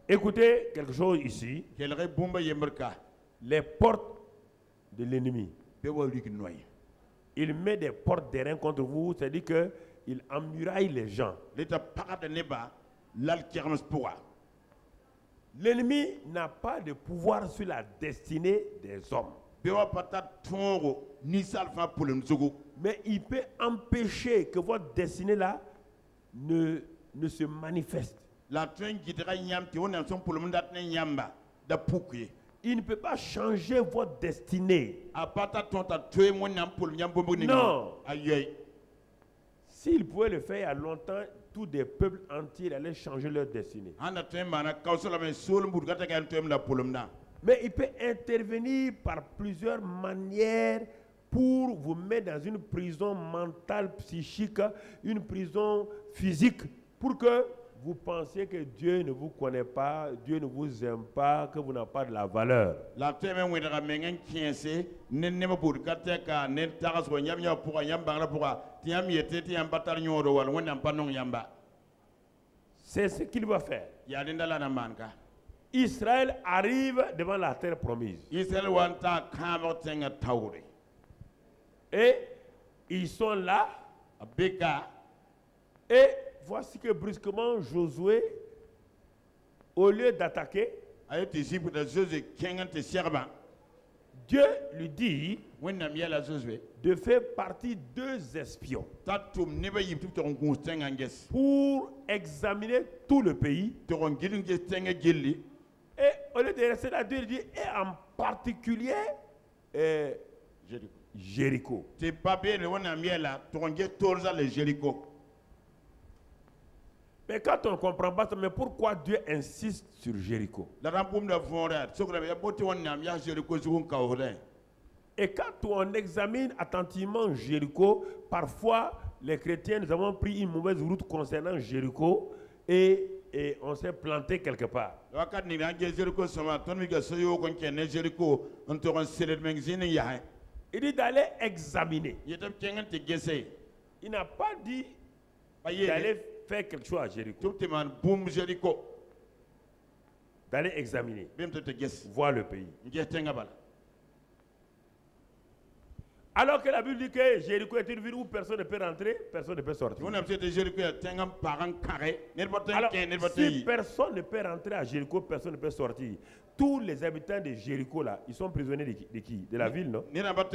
Écoutez quelque chose ici. Les portes de l'ennemi. Il met des portes d'airain contre vous, c'est-à-dire qu'il emmuraille les gens. L'ennemi n'a pas de pouvoir sur la destinée des hommes. Mais il peut empêcher que votre destinée là ne se manifeste. Il ne peut pas changer votre destinée. Non. S'il pouvait le faire il y a longtemps, tous des peuples entiers allaient changer leur destinée. Mais il peut intervenir par plusieurs manières pour vous mettre dans une prison mentale, psychique, une prison physique, pour que vous pensez que Dieu ne vous connaît pas, Dieu ne vous aime pas, que vous n'avez pas de la valeur. C'est ce qu'il va faire. Israël arrive devant la terre promise. Et ils sont là. Et voici que brusquement Josué, au lieu d'attaquer, Dieu lui dit de faire partie 2 espions pour examiner tout le pays. Et au lieu de rester là, Dieu lui dit, et en particulier Jéricho. Mais quand on ne comprend pas ça, mais pourquoi Dieu insiste sur Jéricho? Et quand on examine attentivement Jéricho, parfois les chrétiens, nous avons pris une mauvaise route concernant Jéricho et on s'est planté quelque part. Il dit d'aller examiner. Il n'a pas dit d'aller faire quelque chose à Jéricho. D'aller examiner. Voir le pays. Alors que la Bible dit que Jéricho est une ville où personne ne peut rentrer, personne ne peut sortir. Alors, si personne ne peut rentrer à Jéricho, personne ne peut sortir. Tous les habitants de Jéricho, là, ils sont prisonniers de qui? De la ville, non? Mais quand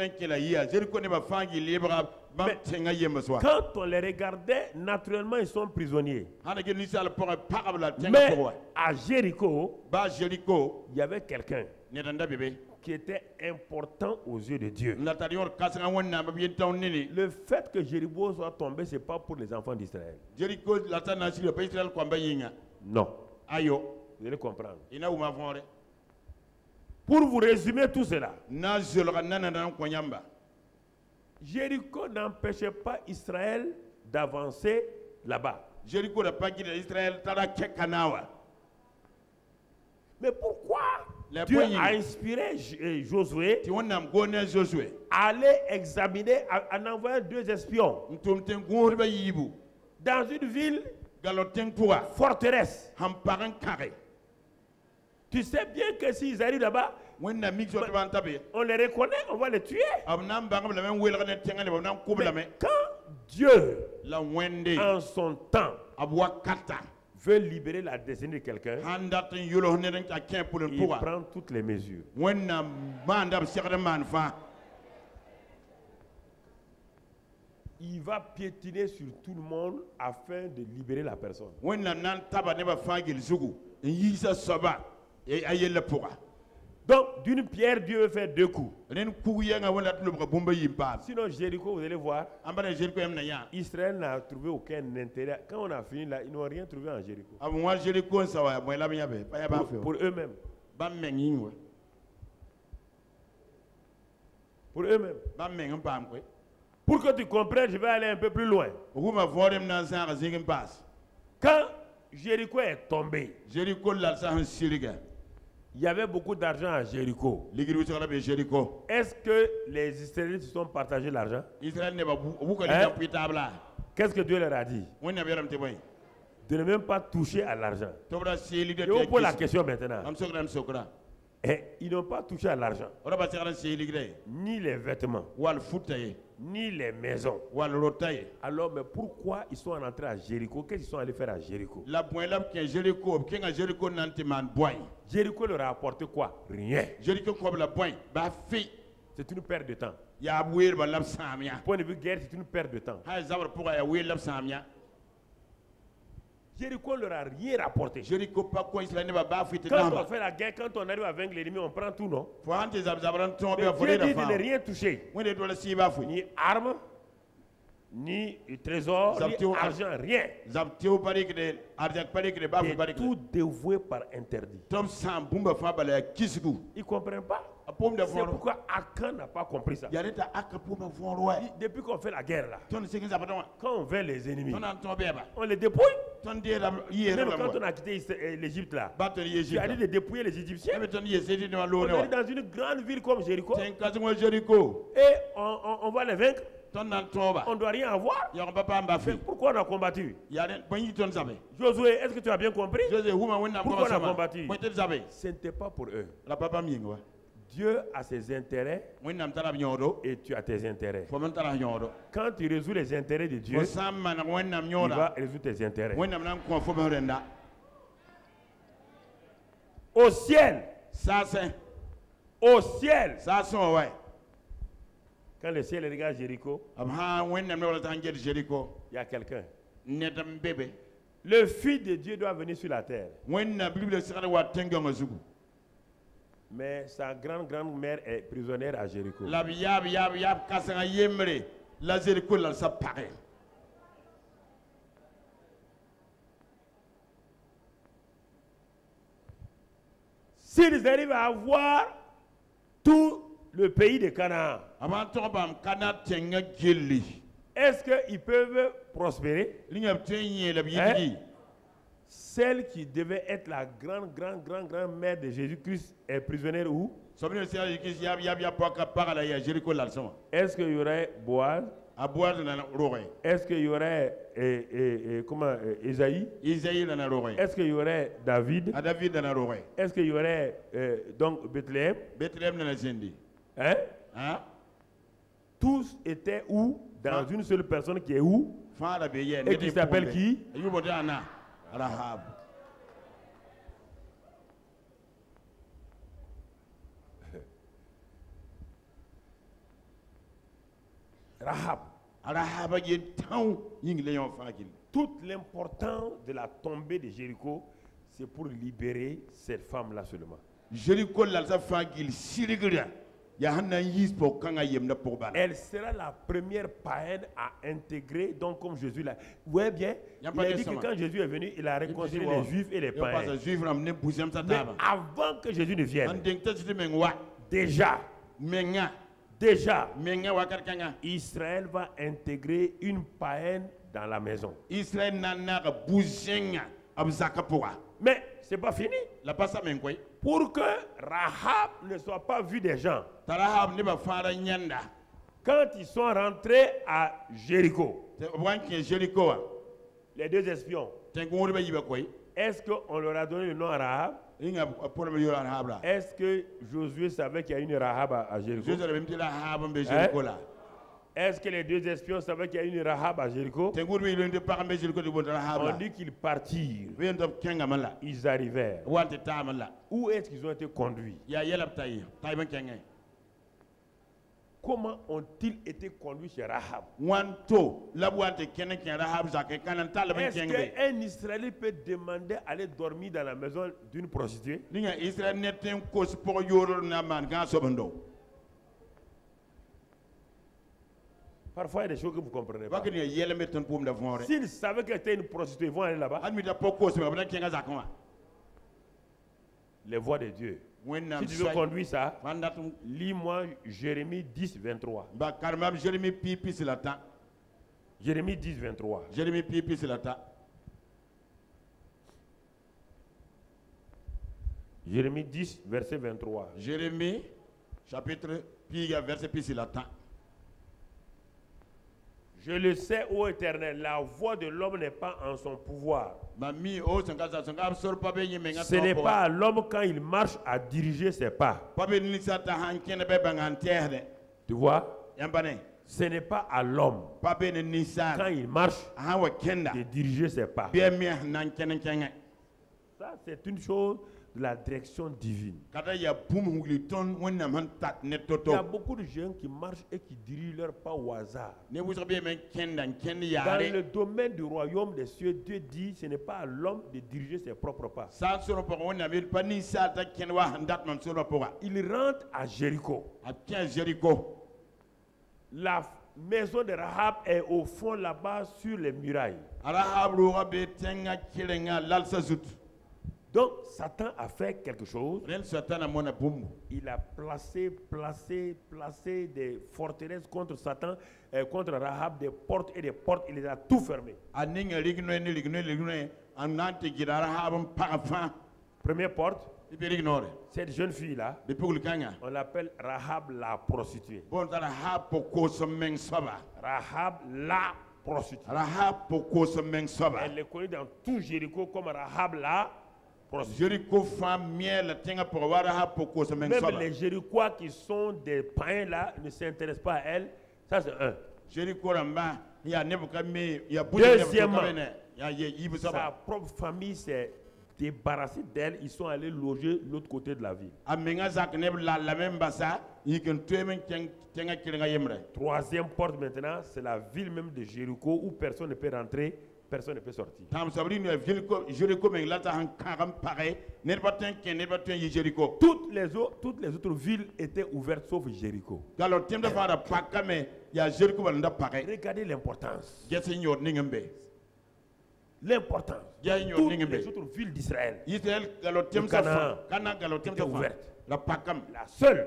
on les regardait, naturellement, ils sont prisonniers. Mais à Jéricho, il y avait quelqu'un qui était important aux yeux de Dieu. Le fait que Jéricho soit tombé, ce n'est pas pour les enfants d'Israël. Non. Vous allez comprendre. Pour vous résumer tout cela, Jéricho n'empêchait pas Israël d'avancer là-bas. Mais pourquoi Dieu a inspiré Josué à aller examiner, en envoyant 2 espions dans une ville forteresse? Tu sais bien que s'ils arrivent là-bas, on les reconnaît, on va les tuer. Mais quand Dieu, en son temps, veut libérer la destinée de quelqu'un, il prend toutes les mesures. Il va piétiner sur tout le monde afin de libérer la personne. Donc, d'une pierre, Dieu veut faire 2 coups. Sinon, Jéricho, vous allez voir, Israël n'a trouvé aucun intérêt. Quand on a fini là, ils n'ont rien trouvé en Jéricho. Pour eux-mêmes. Pour eux-mêmes. Pour que tu comprennes, je vais aller un peu plus loin. Quand Jéricho est tombé, il y avait beaucoup d'argent à Jéricho. Est-ce que les Israélites se sont partagés l'argent? Qu'est-ce que Dieu leur a dit? De ne même pas toucher à l'argent. Et on pose la question maintenant. Et ils n'ont pas touché à l'argent, ni les vêtements, ni les maisons. Alors, mais pourquoi ils sont rentrés à Jéricho? Qu'est-ce qu'ils sont allés faire à Jéricho? Jéricho leur a apporté quoi? Rien. C'est une perte de temps. Point de vue guerre, c'est une perte de temps. Jéricho ne leur a rien rapporté. Quand on fait la guerre, quand on arrive à vaincre l'ennemi, on prend tout, non? Mais Dieu dit de ne rien toucher. Ni armes, ni trésors, ni argent, rien. Et tout dévoué par interdit. Ils ne comprennent pas. C'est pourquoi Akan n'a pas compris ça. Depuis qu'on fait la guerre là, quand on veut les ennemis, on les dépouille. Même quand on a quitté l'Égypte là, tu as dit de dépouiller les Égyptiens. On est dans une grande ville comme Jéricho. Et on va les vaincre. On ne doit rien avoir. Pourquoi on a combattu? Josué, est-ce que tu as bien compris? Pourquoi on a combattu? Ce n'était pas pour eux. Dieu a ses intérêts et tu as tes intérêts. Quand tu résous les intérêts de Dieu, il va résoudre tes intérêts. Au ciel, au ciel, quand le ciel regarde Jéricho, il y a quelqu'un. Le Fils de Dieu doit venir sur la terre. Mais sa grande-mère est prisonnière à Jéricho. S'ils arrivent à avoir tout le pays de Canaan, est-ce qu'ils peuvent prospérer? Celle qui devait être la grand-mère de Jésus-Christ est prisonnière où? Est-ce qu'il y aurait Boaz? Est-ce qu'il y aurait Isaïe? Est-ce qu'il y aurait David? Est-ce qu'il y aurait donc Bethléem? Hein? Tous étaient où? Dans une seule personne qui est où? Et qui s'appelle qui? Rahab. Toute l'importance de la tombée de Jéricho, c'est pour libérer cette femme-là seulement. Elle sera la première païenne à intégrer, donc comme Jésus l'a. Vous voyez bien, il a dit que quand Jésus est venu, il a réconcilié les Juifs et les païens. Mais avant que Jésus ne vienne, déjà, Israël va intégrer une païenne dans la maison. Mais ce n'est pas fini. Pour que Rahab ne soit pas vue des gens. Quand ils sont rentrés à Jéricho, les deux espions, est-ce qu'on leur a donné le nom Rahab? Est-ce que Josué savait qu'il y a une Rahab à Jéricho? Est-ce que les deux espions savaient qu'il y a une Rahab à Jéricho? On dit qu'ils partirent. Ils arrivèrent. Où est-ce qu'ils ont été conduits? Comment ont-ils été conduits chez Rahab? Est-ce qu'un Israélien peut demander d'aller dormir dans la maison d'une prostituée? Parfois, il y a des choses que vous ne comprenez pas. S'ils savaient que c'était une prostituée, ils vont aller là-bas. Les voies de Dieu. Si tu veux conduire ça, lis-moi Jérémie 10, 23. Jérémie 10, 23. Jérémie 10, verset 23. Jérémie, chapitre, verset Je le sais, ô Éternel, la voix de l'homme n'est pas en son pouvoir. Ce n'est pas à l'homme quand il marche à diriger ses pas. Tu vois? Ce n'est pas à l'homme quand il marche de diriger ses pas. Ça, c'est une chose de la direction divine. Il y a beaucoup de gens qui marchent et qui dirigent leurs pas au hasard. Dans le domaine du royaume des cieux, Dieu dit ce n'est pas à l'homme de diriger ses propres pas. Il rentre à Jéricho. La maison de Rahab est au fond là-bas sur les murailles. Donc Satan a fait quelque chose. Il a placé des forteresses contre Satan, contre Rahab, des portes et des portes. Il les a tout fermées. Première porte, cette jeune fille-là, on l'appelle Rahab la prostituée. Rahab la prostituée. Elle est connue dans tout Jéricho comme Rahab la prostituée. Même les Jérichois qui sont des païens là ne s'intéressent pas à elle. Ça c'est un. Deuxièmement, sa propre famille s'est débarrassée d'elle. Ils sont allés loger de l'autre côté de la ville. Troisième porte maintenant, c'est la ville même de Jéricho où personne ne peut rentrer, personne ne peut sortir. Toutes les autres villes étaient ouvertes sauf Jéricho. Regardez l'importance. L'importance. Toutes les autres villes d'Israël, le Canaan, étaient ouvertes. La seule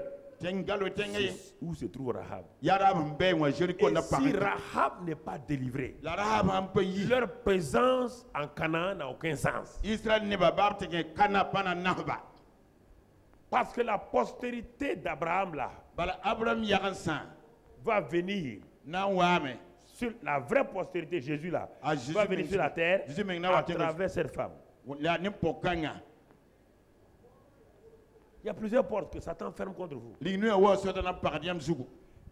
où se trouve Rahab. Et si Rahab n'est pas délivrée, leur présence en Canaan n'a aucun sens. Parce que la postérité d'Abraham là va venir sur la vraie postérité, Jésus là, va venir sur la terre à travers cette femme. Il y a plusieurs portes que Satan ferme contre vous.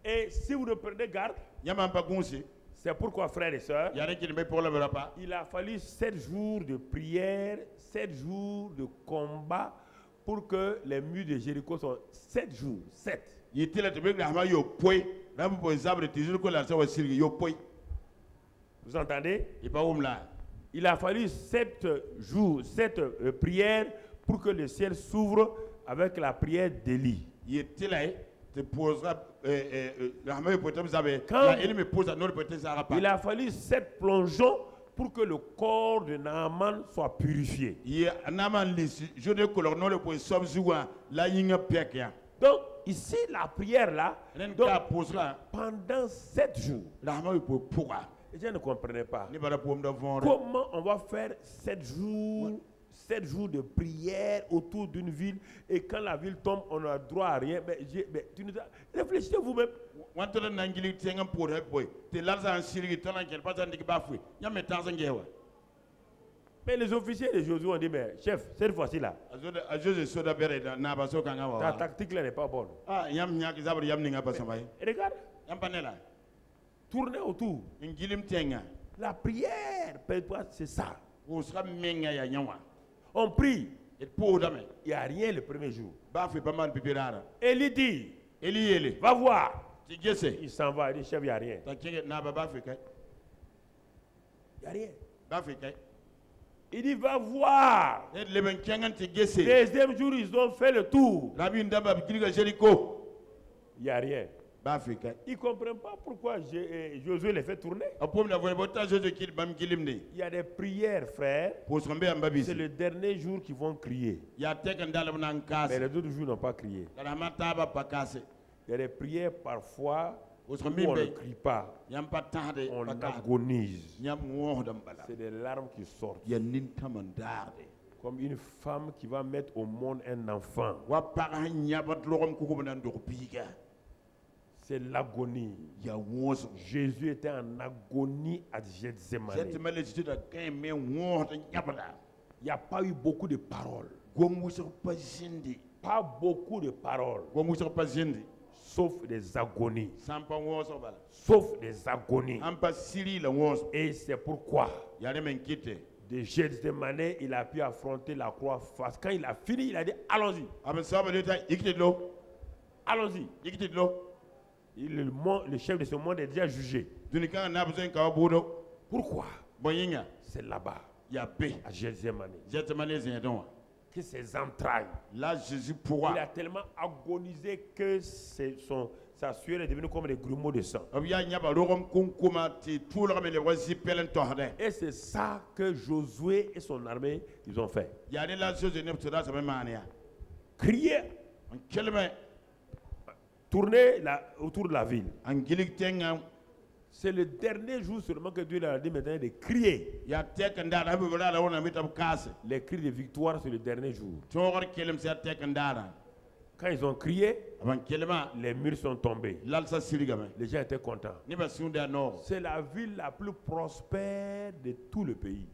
Et si vous ne prenez garde, c'est pourquoi, frères et sœurs, il a fallu 7 jours de prière, 7 jours de combat pour que les murs de Jéricho soient 7 jours. 7. Vous entendez? Il a fallu 7 jours, 7 prières pour que le ciel s'ouvre avec la prière d'Élie. Il a fallu 7 plongeons pour que le corps de Naaman soit purifié. Donc, ici, la prière là, pendant 7 jours. Et je ne comprenais pas. Comment on va faire 7 jours, 7 jours de prière autour d'une ville et quand la ville tombe, on n'a droit à rien. Mais réfléchissez vous-même. Mais les officiers de Josué ont dit, mais chef, cette fois-ci là, ta tactique là n'est pas bonne. Et regarde, tournez autour. La prière, c'est ça. On prie. Il n'y a rien le premier jour. Élie dit, va voir. Il s'en va, il dit, chef, il n'y a rien. Il n'y a rien. Il dit, va voir. Deuxième jour, ils ont fait le tour. Il n'y a rien. Ils ne comprennent pas pourquoi Josué les fait tourner. Il y a des prières, frères. C'est le dernier jour qu'ils vont crier. Mais les autres jours n'ont pas crié. Il y a des prières parfois où on ne crie pas. On agonise. C'est des larmes qui sortent. Comme une femme qui va mettre au monde un enfant. C'est l'agonie. Jésus était en agonie à Gethsémani. Il n'y a pas eu beaucoup de paroles. Pas beaucoup de paroles. Sauf des agonies. Sauf des agonies. Et c'est pourquoi de Gethsémani, il a pu affronter la croix face. Quand il a fini, il a dit allons-y. Allons-y. Le chef de ce monde est déjà jugé. Pourquoi? C'est là-bas, à Gethsémani, que ses entrailles. Là, Jésus pourra. Il a tellement agonisé que sa sueur est devenue comme des grumeaux de sang. Et c'est ça que Josué et son armée, ils ont fait. Crier. Tourner autour de la ville. C'est le dernier jour seulement que Dieu leur a dit maintenant de crier. Les cris de victoire, c'est le dernier jour. Quand ils ont crié, les murs sont tombés. Les gens étaient contents. C'est la ville la plus prospère de tout le pays.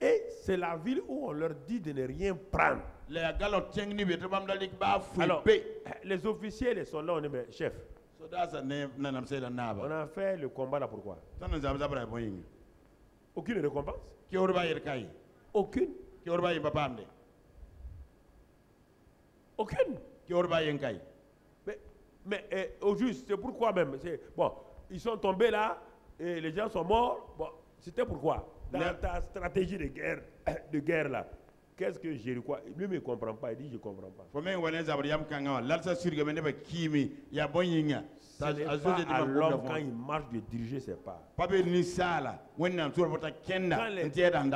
Et c'est la ville où on leur dit de ne rien prendre. Alors, les officiers et les soldats ont dit, mais chef, on a fait le combat là pourquoi? Aucune récompense? Aucune? Aucune? Mais au juste, c'est pourquoi même? Bon, ils sont tombés là, et les gens sont morts. Bon, c'était pourquoi? Dans ta stratégie de guerre là, qu'est-ce que Jéricho? Lui, il ne comprend pas. Il dit, je ne comprends pas. Ce n'est pas à l'homme quand il marche de diriger ses pas. Quand les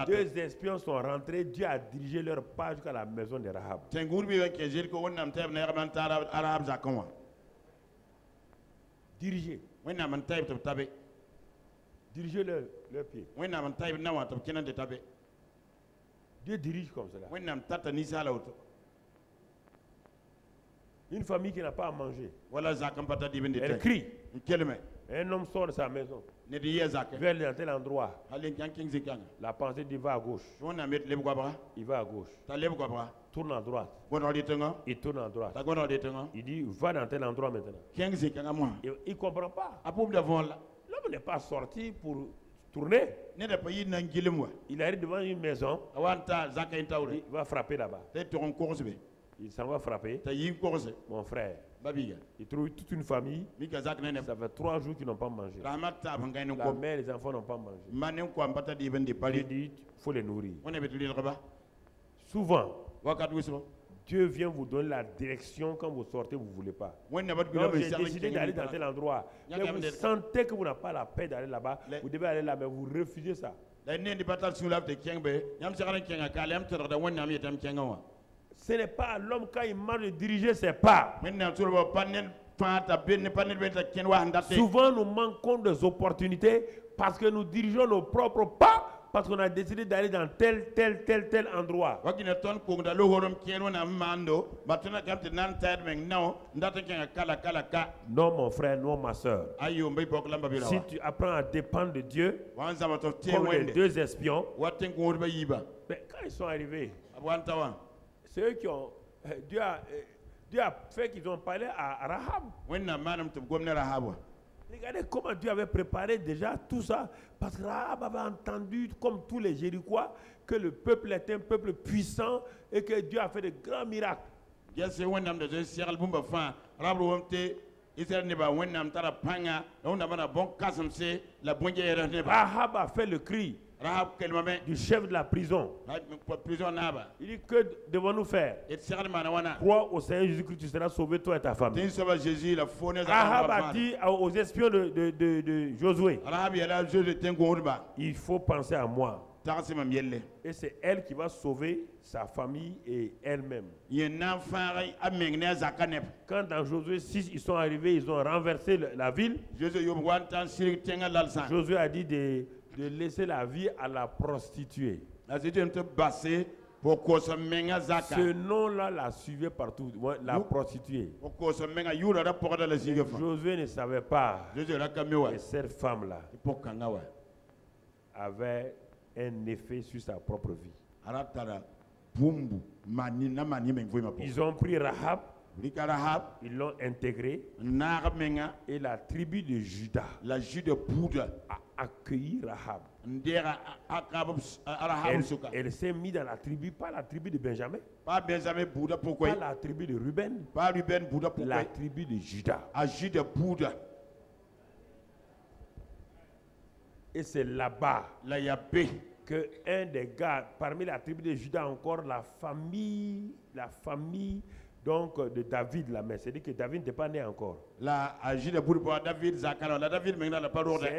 deux espions sont rentrés, Dieu a dirigé leur pas jusqu'à la maison de Rahab. Diriger. Diriger leur pied. Dieu dirige comme cela. Une famille qui n'a pas à manger. Elle crie. Un homme sort de sa maison. Il va aller dans tel endroit. La pensée dit va à gauche. Il va à gauche. Tourne à droite. Il tourne à droite. Il dit va dans tel endroit maintenant. Il ne comprend pas. L'homme n'est pas sorti pour tourner. Il arrive devant une maison. Il va frapper là-bas. Il s'en va frapper. Mon frère. Il trouve toute une famille. Ça fait 3 jours qu'ils n'ont pas mangé. La mère et les enfants n'ont pas mangé. Il dit il faut les nourrir. Souvent, Dieu vient vous donner la direction quand vous sortez, vous ne voulez pas. Donc, j'ai décidé d'aller dans tel endroit. Mais vous sentez que vous n'avez pas la paix d'aller là-bas. Vous devez aller là, mais vous refusez ça. Ce n'est pas à l'homme quand il marche de diriger ses pas. Souvent, nous manquons des opportunités parce que nous dirigeons nos propres pas. Parce qu'on a décidé d'aller dans tel endroit. Non, mon frère, non, ma soeur. Si tu apprends à dépendre de Dieu, comme les 2 espions, mais quand ils sont arrivés, c'est eux qui ont... Dieu a fait qu'ils ont parlé à Rahab. Regardez comment Dieu avait préparé déjà tout ça. Parce que Rahab avait entendu, comme tous les Jérichois, que le peuple était un peuple puissant et que Dieu a fait de grands miracles. Rahab a fait le cri du chef de la prison. Il dit que devons-nous faire? Crois au Seigneur Jésus-Christ, tu seras sauvé, toi et ta famille. Rahab a dit aux espions de Josué, il faut penser à moi. Et c'est elle qui va sauver sa famille et elle-même. Quand dans Josué 6, ils sont arrivés, ils ont renversé la ville. Josué a dit de laisser la vie à la prostituée. Ce nom-là la suivait partout, la prostituée. Josué ne savait pas que cette femme-là avait un effet sur sa propre vie. Ils ont pris Rahab, ils l'ont intégrée, et la tribu de Juda a accueilli Rahab. Elle s'est mise dans la tribu, pas la tribu de Benjamin, pas la tribu de Ruben, la tribu de Juda. Et c'est là-bas que un des gars, parmi la tribu de Juda encore, la famille donc de David, c'est-à-dire que David n'était pas né encore. C'est un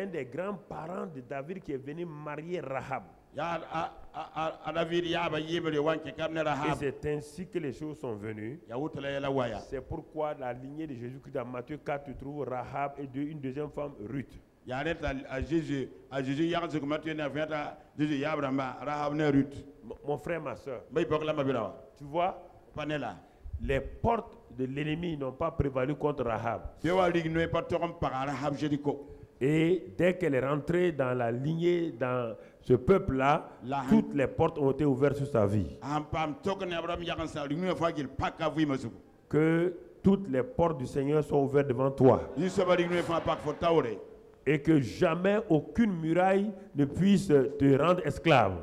des grands-parents de David qui est venu marier Rahab. Et c'est ainsi que les choses sont venues. C'est pourquoi la lignée de Jésus-Christ dans Matthieu 4, tu trouves Rahab et une deuxième femme, Ruth. Mon frère, ma soeur, tu vois, les portes de l'ennemi n'ont pas prévalu contre Rahab. Et dès qu'elle est rentrée dans la lignée, dans ce peuple-là, toutes les portes ont été ouvertes sur sa vie. Que toutes les portes du Seigneur sont ouvertes devant toi. Et que jamais aucune muraille ne puisse te rendre esclave.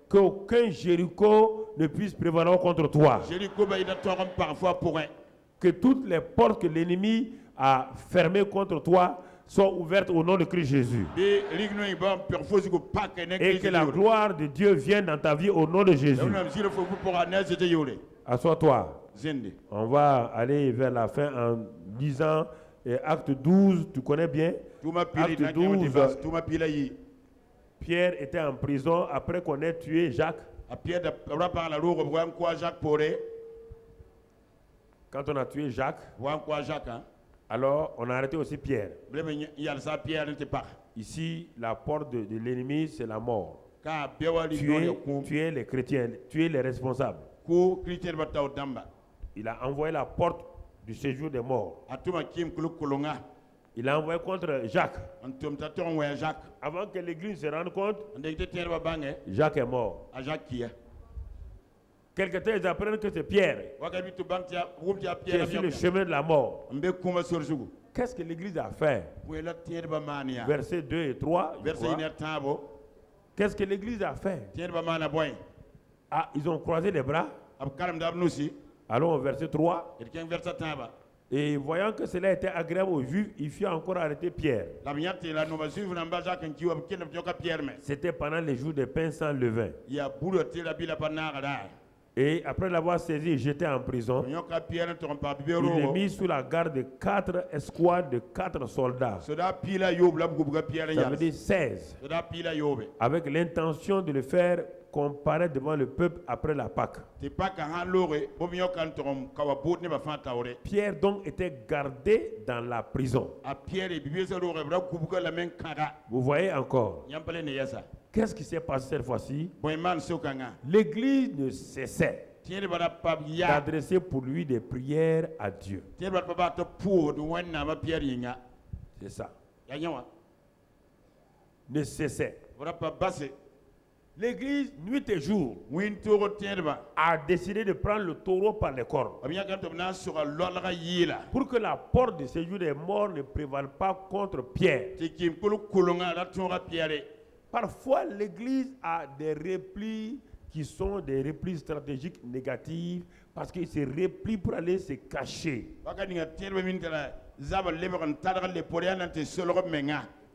Qu'aucun Jéricho ne puisse prévaloir contre toi. Que toutes les portes que l'ennemi a fermées contre toi soit ouverte au nom de Christ Jésus. Et que la gloire de Dieu vienne dans ta vie au nom de Jésus. Assois-toi. On va aller vers la fin en disant acte 12, tu connais bien. Acte 12, Pierre était en prison après qu'on ait tué Jacques. Quand on a tué Jacques, alors on a arrêté aussi Pierre. Ici, la porte de l'ennemi, c'est la mort. Tuer les chrétiens, tuer les responsables. Il a envoyé la porte du séjour des morts. Il a envoyé contre Jacques. Avant que l'église se rende compte, Jacques est mort. Quelque temps, ils apprennent que c'est Pierre qui est sur le chemin de la mort. Qu'est-ce que l'église a fait? Versets 2 et 3. Qu'est-ce que l'église a fait? Ah, ils ont croisé les bras. Allons au verset 3. Et voyant que cela était agréable aux Juifs, il fit encore arrêter Pierre. C'était pendant les jours des pains sans levain. Et après l'avoir saisi et jeté en prison, il est mis sous la garde de 4 escouades de 4 soldats. Ça veut dire 16. Avec l'intention de le faire comparaître devant le peuple après la Pâque. Pierre donc était gardé dans la prison. Vous voyez encore. Qu'est-ce qui s'est passé cette fois-ci? L'église ne cessait d'adresser pour lui des prières à Dieu. C'est ça. Ne cessait. L'église, nuit et jour, a décidé de prendre le taureau par les cornes pour que la porte du séjour des morts ne prévale pas contre Pierre. Parfois, l'église a des replis qui sont des replis stratégiques négatifs parce qu'il se replie pour aller se cacher.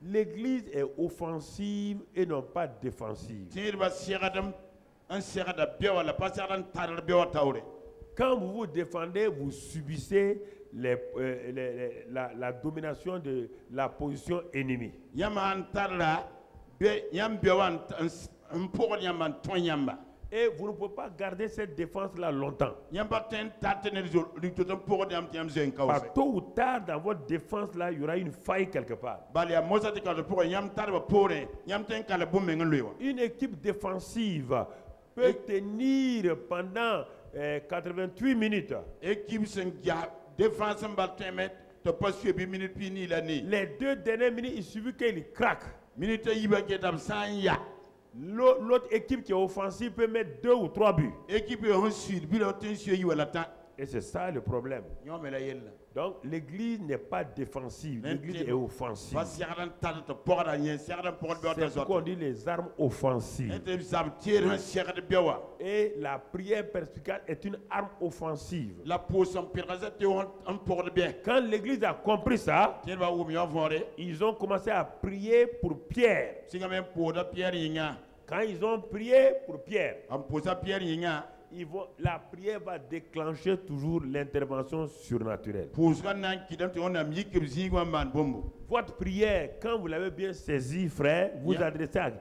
L'église est offensive et non pas défensive. Quand vous vous défendez, vous subissez la domination de la position ennemie. Et vous ne pouvez pas garder cette défense-là longtemps. Tôt ou tard, dans votre défense-là, il y aura une faille quelque part. Une équipe défensive peut tenir pendant 88 minutes. Les 2 dernières minutes, il suffit qu'il craque. L'autre équipe qui est offensive peut mettre 2 ou 3 buts. Et c'est ça le problème. Donc l'église n'est pas défensive, l'église est offensive. C'est pourquoi on dit les armes offensives. Et la prière perspicale est une arme offensive. Quand l'église a compris ça, ils ont commencé à prier pour Pierre. Quand ils ont prié pour Pierre, la prière va déclencher toujours l'intervention surnaturelle. Votre prière, quand vous l'avez bien saisie, frère, vous adressez à...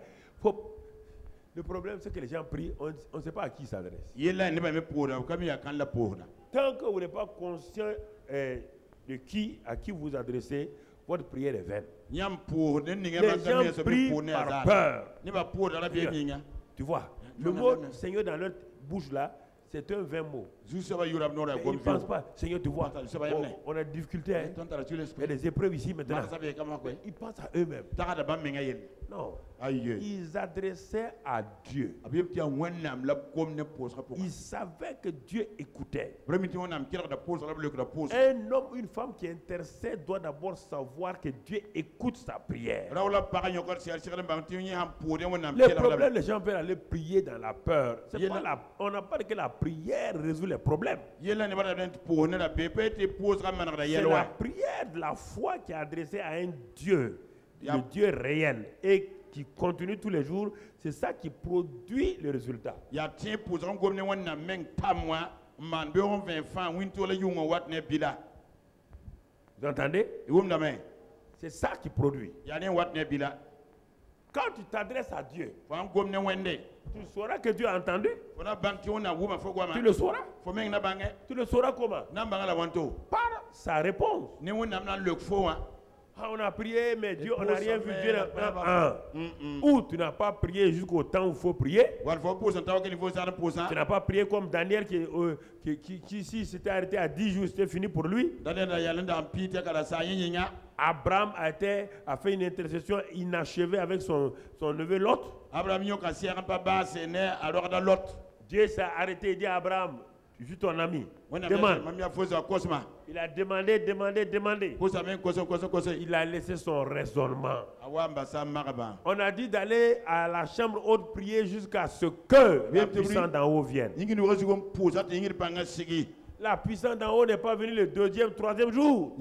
Le problème, c'est que les gens prient, on ne sait pas à qui ils s'adressent. Tant que vous n'êtes pas conscient à qui vous adressez, votre prière est vaine. Les gens prient par peur. Tu vois, le mot Seigneur dans leur bouche là, c'est un vain mot. Ils ne pensent pas, Seigneur, tu vois, on a des difficultés, il y a des épreuves ici maintenant. Ils pensent à eux-mêmes. Non. Ils adressaient à Dieu. Ils savaient que Dieu écoutait. Un homme, une femme qui intercède doit d'abord savoir que Dieu écoute sa prière. Le problème, les gens veulent aller prier dans la peur. On n'a pas dit que la prière résout les problèmes. C'est la prière de la foi qui est adressée à un Dieu, le Dieu réel, et qui continue tous les jours. C'est ça qui produit le résultat. Vous entendez? C'est ça qui produit. Quand tu t'adresses à Dieu, tu sauras que Dieu a entendu. Tu le sauras. Tu le sauras comment? Par sa réponse. On a prié, mais Dieu, on n'a rien vu. Dieu ou tu n'as pas prié jusqu'au temps où il faut prier. Tu n'as pas prié comme Daniel qui si s'était arrêté à 10 jours, c'était fini pour lui. Abraham a fait une intercession inachevée avec son neveu Lot. Dieu s'est arrêté et dit à Abraham, je suis ton ami. Demande. Il a demandé. Il a laissé son raisonnement. On a dit d'aller à la chambre haute prier jusqu'à ce que la puissance d'en haut vienne. La puissance d'en haut n'est pas venue le 2e, 3e jour.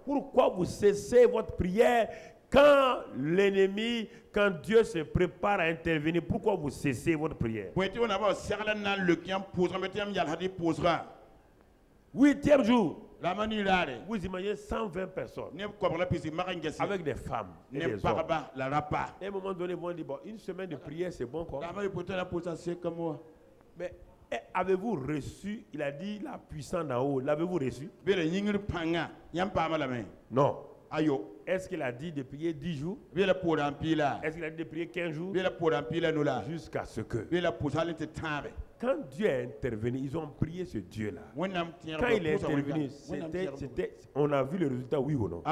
Pourquoi vous cessez votre prière quand l'ennemi, quand Dieu se prépare à intervenir? Pourquoi vous cessez votre prière? 8e jour. Vous imaginez 120 personnes avec des femmes et des hommes. À un moment donné, ils vont dire, bon, une semaine de prière, c'est bon quoi. Mais avez-vous reçu, il a dit, la puissance d'en haut, l'avez-vous reçu? Non. Est-ce qu'il a dit de prier 10 jours? Est-ce qu'il a dit de prier 15 jours? Jusqu'à ce que. Quand Dieu est intervenu, ils ont prié ce Dieu-là. Quand il est intervenu, on a vu le résultat, oui ou non?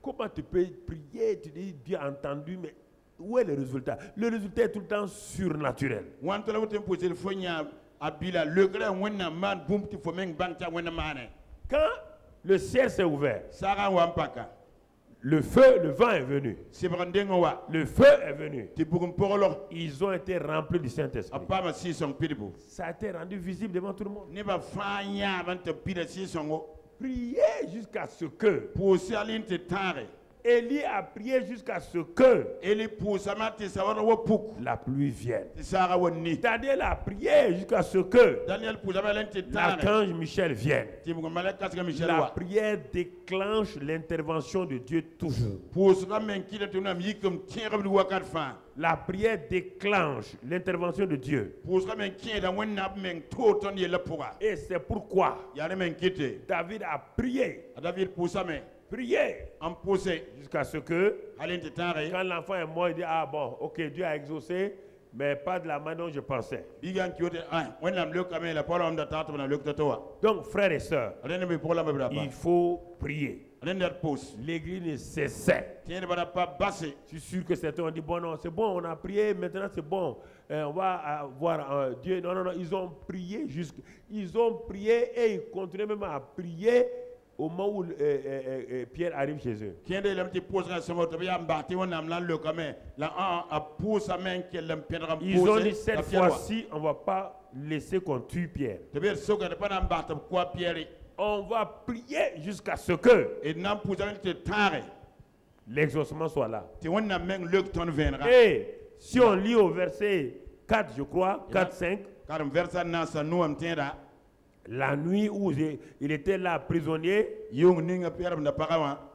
Comment tu peux prier, tu dis Dieu a entendu, mais où est le résultat? Le résultat est tout le temps surnaturel. Quand le ciel s'est ouvert, le vent est venu. Le feu est venu. Ils ont été remplis du Saint-Esprit. Ça a été rendu visible devant tout le monde. Priez jusqu'à ce que. Élie a prié jusqu'à ce que la pluie vienne. Daniel a prié jusqu'à ce que l'archange Michel vienne. La prière déclenche l'intervention de Dieu toujours. La prière déclenche l'intervention de Dieu. Et c'est pourquoi David a prié. Prier jusqu'à ce que quand l'enfant est mort, il dit ah bon, ok, Dieu a exaucé, mais pas de la manière dont je pensais. Donc frères et sœurs, il faut prier. L'église ne cessait. Je suis sûr que certains ont dit bon non, c'est bon, on a prié, maintenant c'est bon, on va voir Dieu. Non, ils ont prié et ils continuaient même à prier au moment où Pierre arrive chez eux. Ils ont dit cette fois-ci, on ne va pas laisser qu'on tue Pierre. On va prier jusqu'à ce que l'exaucement soit là. Et si on lit au verset 4, je crois, 4-5, la nuit où il était là prisonnier.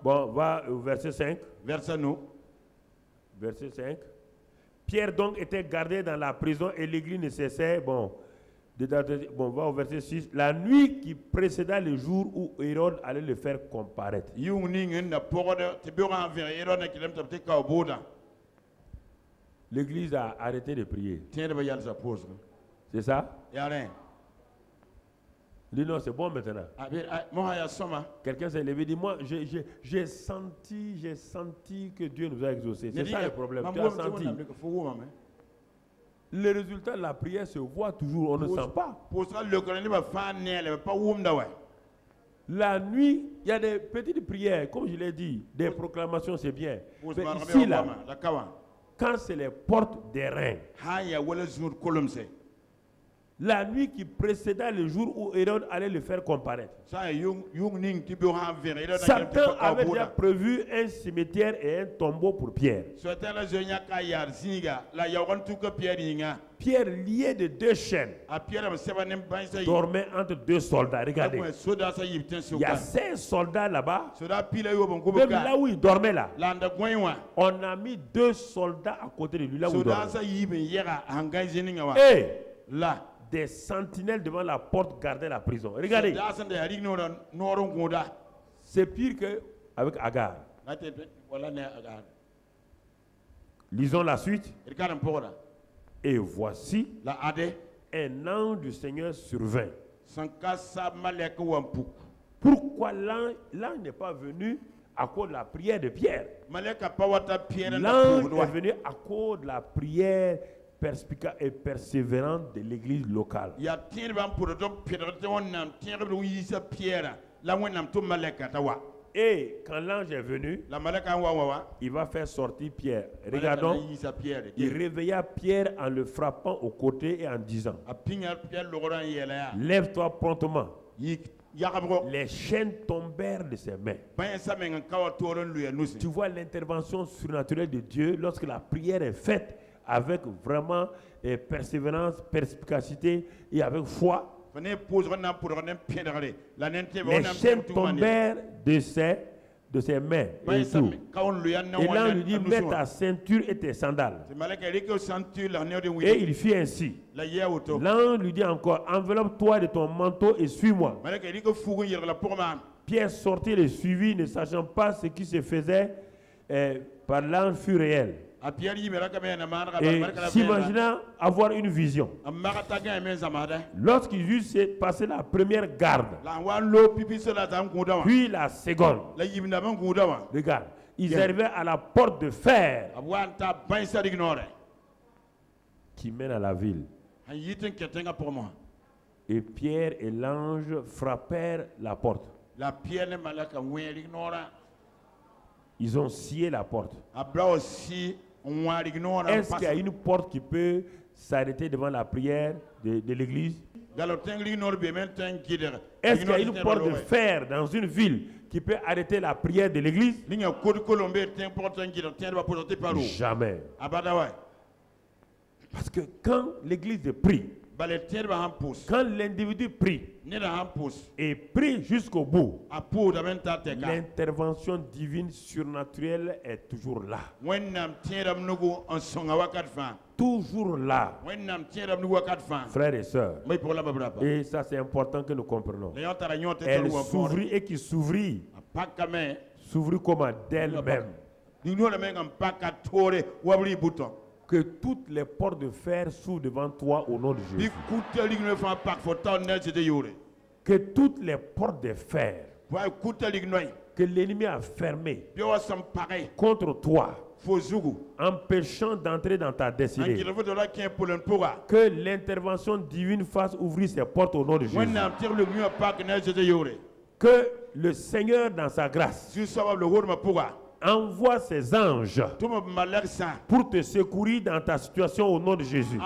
Bon, va au verset 5. Verset 5. Pierre donc était gardé dans la prison et l'église ne cessait. Bon, va au verset 6. La nuit qui précéda le jour où Hérode allait le faire comparaître. L'église a arrêté de prier. C'est ça? Il dit non, c'est bon maintenant. Quelqu'un s'est levé et dit, moi, j'ai senti que Dieu nous a exaucés. C'est ça le problème. Tu as senti. Le résultat de la prière se voit toujours, on ne sent pas. La nuit, il y a des petites prières, comme je l'ai dit, des proclamations, c'est bien. Mais ici, là, quand c'est les portes des reins, la nuit qui précéda le jour où Hérode allait le faire comparaître, Satan avait déjà prévu un cimetière et un tombeau pour Pierre. Pierre, lié de deux chaînes, dormait entre deux soldats. Regardez, il y a 5 soldats là-bas. Même là où il dormait là, on a mis 2 soldats à côté de lui là où il dormait. Et là, des sentinelles devant la porte gardaient la prison. Regardez. C'est pire qu'avec Agar. Lisons la suite. Et voici, un ange du Seigneur survint. Pourquoi l'ange n'est pas venu à cause de la prière de Pierre? L'ange est venu à cause de la prière perspicace et persévérante de l'église locale. Et quand l'ange est venu, il va faire sortir Pierre. Regardons, il réveilla Pierre en le frappant au côté et en disant, lève-toi promptement. Les chaînes tombèrent de ses mains. Tu vois l'intervention surnaturelle de Dieu lorsque la prière est faite avec vraiment persévérance, perspicacité et avec foi. Les chaînes tombèrent de ses mains. Et là, on lui dit, mets ta ceinture et tes sandales. Et il fit ainsi. L'ange lui dit encore, enveloppe-toi de ton manteau et suis-moi. Pierre sortit et le suivit, ne sachant pas ce qui se faisait par l'ange fut réel. Et s'imaginant avoir une vision. Lorsqu'ils eurent passé la première garde, puis la seconde, regarde, ils arrivaient à la porte de fer qui mène à la ville. Et Pierre et l'ange frappèrent la porte. Ils ont scié la porte. Est-ce qu'il y a une porte qui peut s'arrêter devant la prière de l'église? Est-ce qu'il y a une porte de fer dans une ville qui peut arrêter la prière de l'église? Jamais. Parce que quand l'église prie, quand l'individu prie et prie jusqu'au bout, l'intervention divine surnaturelle est toujours là. Toujours là. Frères et sœurs. Et ça c'est important que nous comprenions. Elle s'ouvrit et qui s'ouvrit. S'ouvrit comme d'elle-même. Que toutes les portes de fer s'ouvrent devant toi au nom de Jésus. Que toutes les portes de fer que l'ennemi a fermées contre toi, empêchant d'entrer dans ta destinée, que l'intervention divine fasse ouvrir ses portes au nom de Jésus. Que le Seigneur dans sa grâce envoie ses anges pour te secourir dans ta situation au nom de Jésus.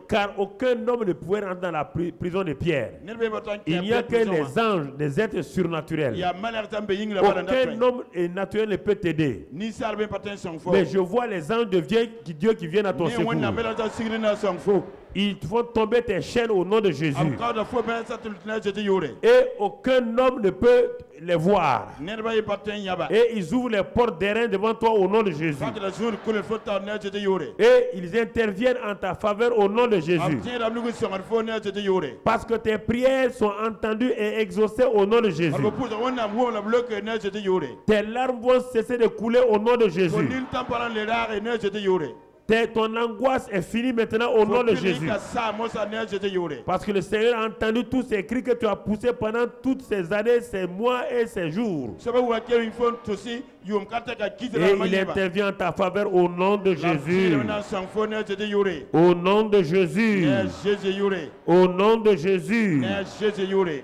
Car aucun homme ne pouvait rentrer dans la prison de Pierre. Il n'y a que les anges, des êtres surnaturels. Aucun homme naturel ne peut t'aider. Mais je vois les anges de Dieu qui viennent à ton secours. Ils te font tomber tes chaînes au nom de Jésus. Et aucun homme ne peut les voir. Et ils ouvrent les portes des reins devant toi au nom de Jésus. Et ils interviennent en ta faveur au nom de Jésus. Parce que tes prières sont entendues et exaucées au nom de Jésus. Tes larmes vont cesser de couler au nom de Jésus. Ton angoisse est finie maintenant au nom de Jésus. Parce que le Seigneur a entendu tous ces cris que tu as poussés pendant toutes ces années, ces mois et ces jours. Et il intervient en ta faveur au nom de Jésus. Au nom de Jésus. Au nom de Jésus.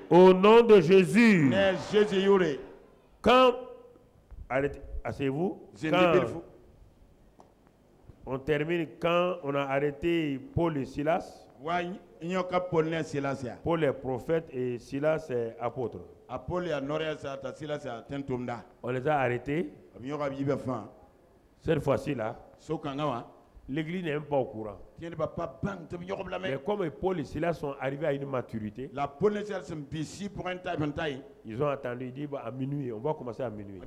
Au nom de Jésus. Quand, arrêtez, asseyez-vous. On termine quand on a arrêté Paul et Silas. Paul est prophète et Silas est apôtre. On les a arrêtés. Cette fois-ci là, l'église n'est même pas au courant. Mais comme Paul et Silas sont arrivés à une maturité, ils ont attendu, ils disent à minuit, on va commencer à minuit.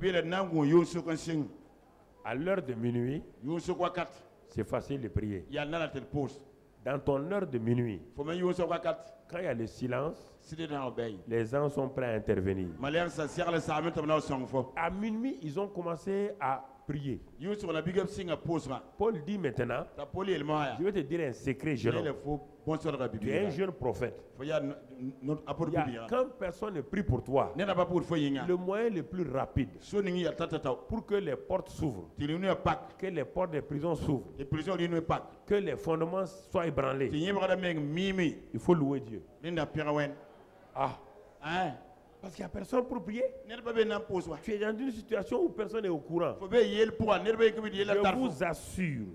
À l'heure de minuit, c'est facile de prier. Dans ton heure de minuit, quand il y a le silence, les gens sont prêts à intervenir. À minuit, ils ont commencé à prier. Paul dit maintenant, je vais te dire un secret, Jérôme. Tu es un jeune prophète. Quand personne ne prie pour toi, le moyen le plus rapide pour que les portes s'ouvrent, que les portes des prisons s'ouvrent, que les fondements soient ébranlés, il faut louer Dieu. Ah. Parce qu'il n'y a personne pour prier. Tu es dans une situation où personne n'est au courant. Je vous assure,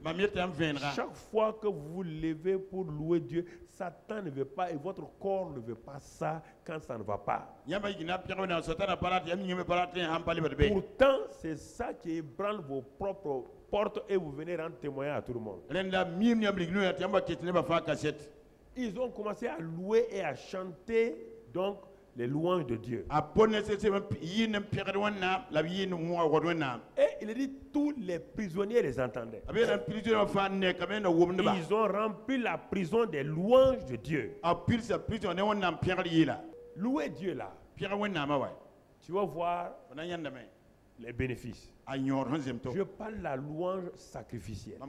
chaque fois que vous vous levez pour louer Dieu, Satan ne veut pas et votre corps ne veut pas ça quand ça ne va pas. Pourtant, c'est ça qui ébranle vos propres portes et vous venez rendre témoignage à tout le monde. Ils ont commencé à louer et à chanter donc les louanges de Dieu. Et il dit tous les prisonniers les entendaient. Ils ont rempli la prison des louanges de Dieu. Louer Dieu là. Tu vas voir les bénéfices. Je parle de la louange sacrificielle.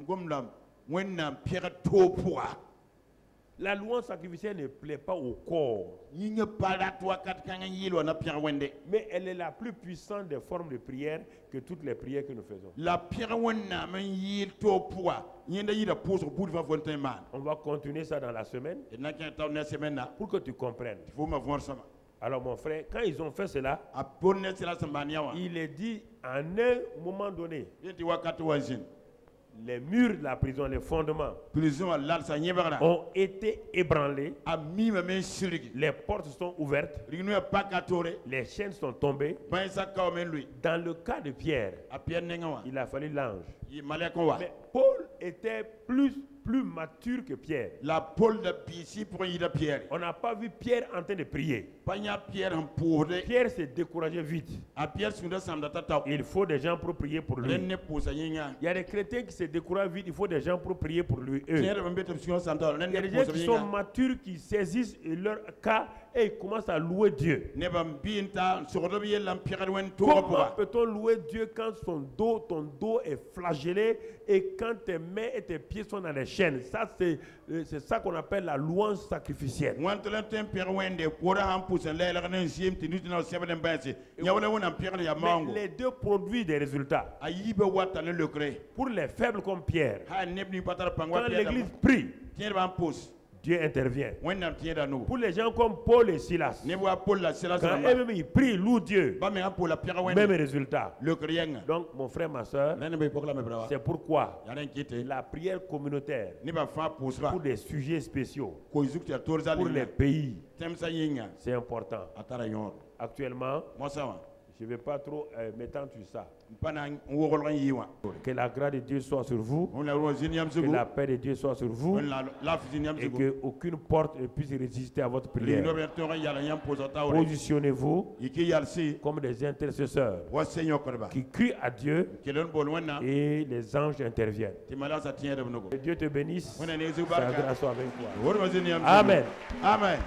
La louange sacrificielle ne plaît pas au corps. Mais elle est la plus puissante des formes de prière que toutes les prières que nous faisons. On va continuer ça dans la semaine pour que tu comprennes. Alors mon frère, quand ils ont fait cela, il est dit à un moment donné, les murs de la prison, les fondements ont été ébranlés. Les portes sont ouvertes. Les chaînes sont tombées. Dans le cas de Pierre, il a fallu l'ange. Mais Paul était plus mature que Pierre. On n'a pas vu Pierre en train de prier. Pierre s'est découragé vite. Il faut des gens pour prier pour lui. Il y a des chrétiens qui se découragent vite. Il faut des gens pour prier pour lui. Il y a des gens qui sont matures, qui saisissent leur cas et ils commencent à louer Dieu. Comment peut-on louer Dieu quand ton dos est flagellé et quand tes mains et tes pieds sont dans les chaînes? Ça, c'est ça qu'on appelle la louange sacrificielle. Mais les deux produisent des résultats. Pour les faibles comme Pierre, quand l'église prie, Dieu intervient. Pour les gens comme Paul et Silas, quand eux-mêmes ils prient, louent Dieu, même résultat. Donc mon frère, ma soeur, c'est pourquoi la prière communautaire pour des sujets spéciaux, pour les pays, c'est important. Actuellement, je ne vais pas trop m'étendre sur ça. Que la grâce de Dieu soit sur vous. Que la paix de Dieu soit sur vous. Et qu'aucune porte ne puisse résister à votre prière. Positionnez-vous comme des intercesseurs qui crient à Dieu et les anges interviennent. Que Dieu te bénisse. Sa grâce soit avec toi. Amen. Amen.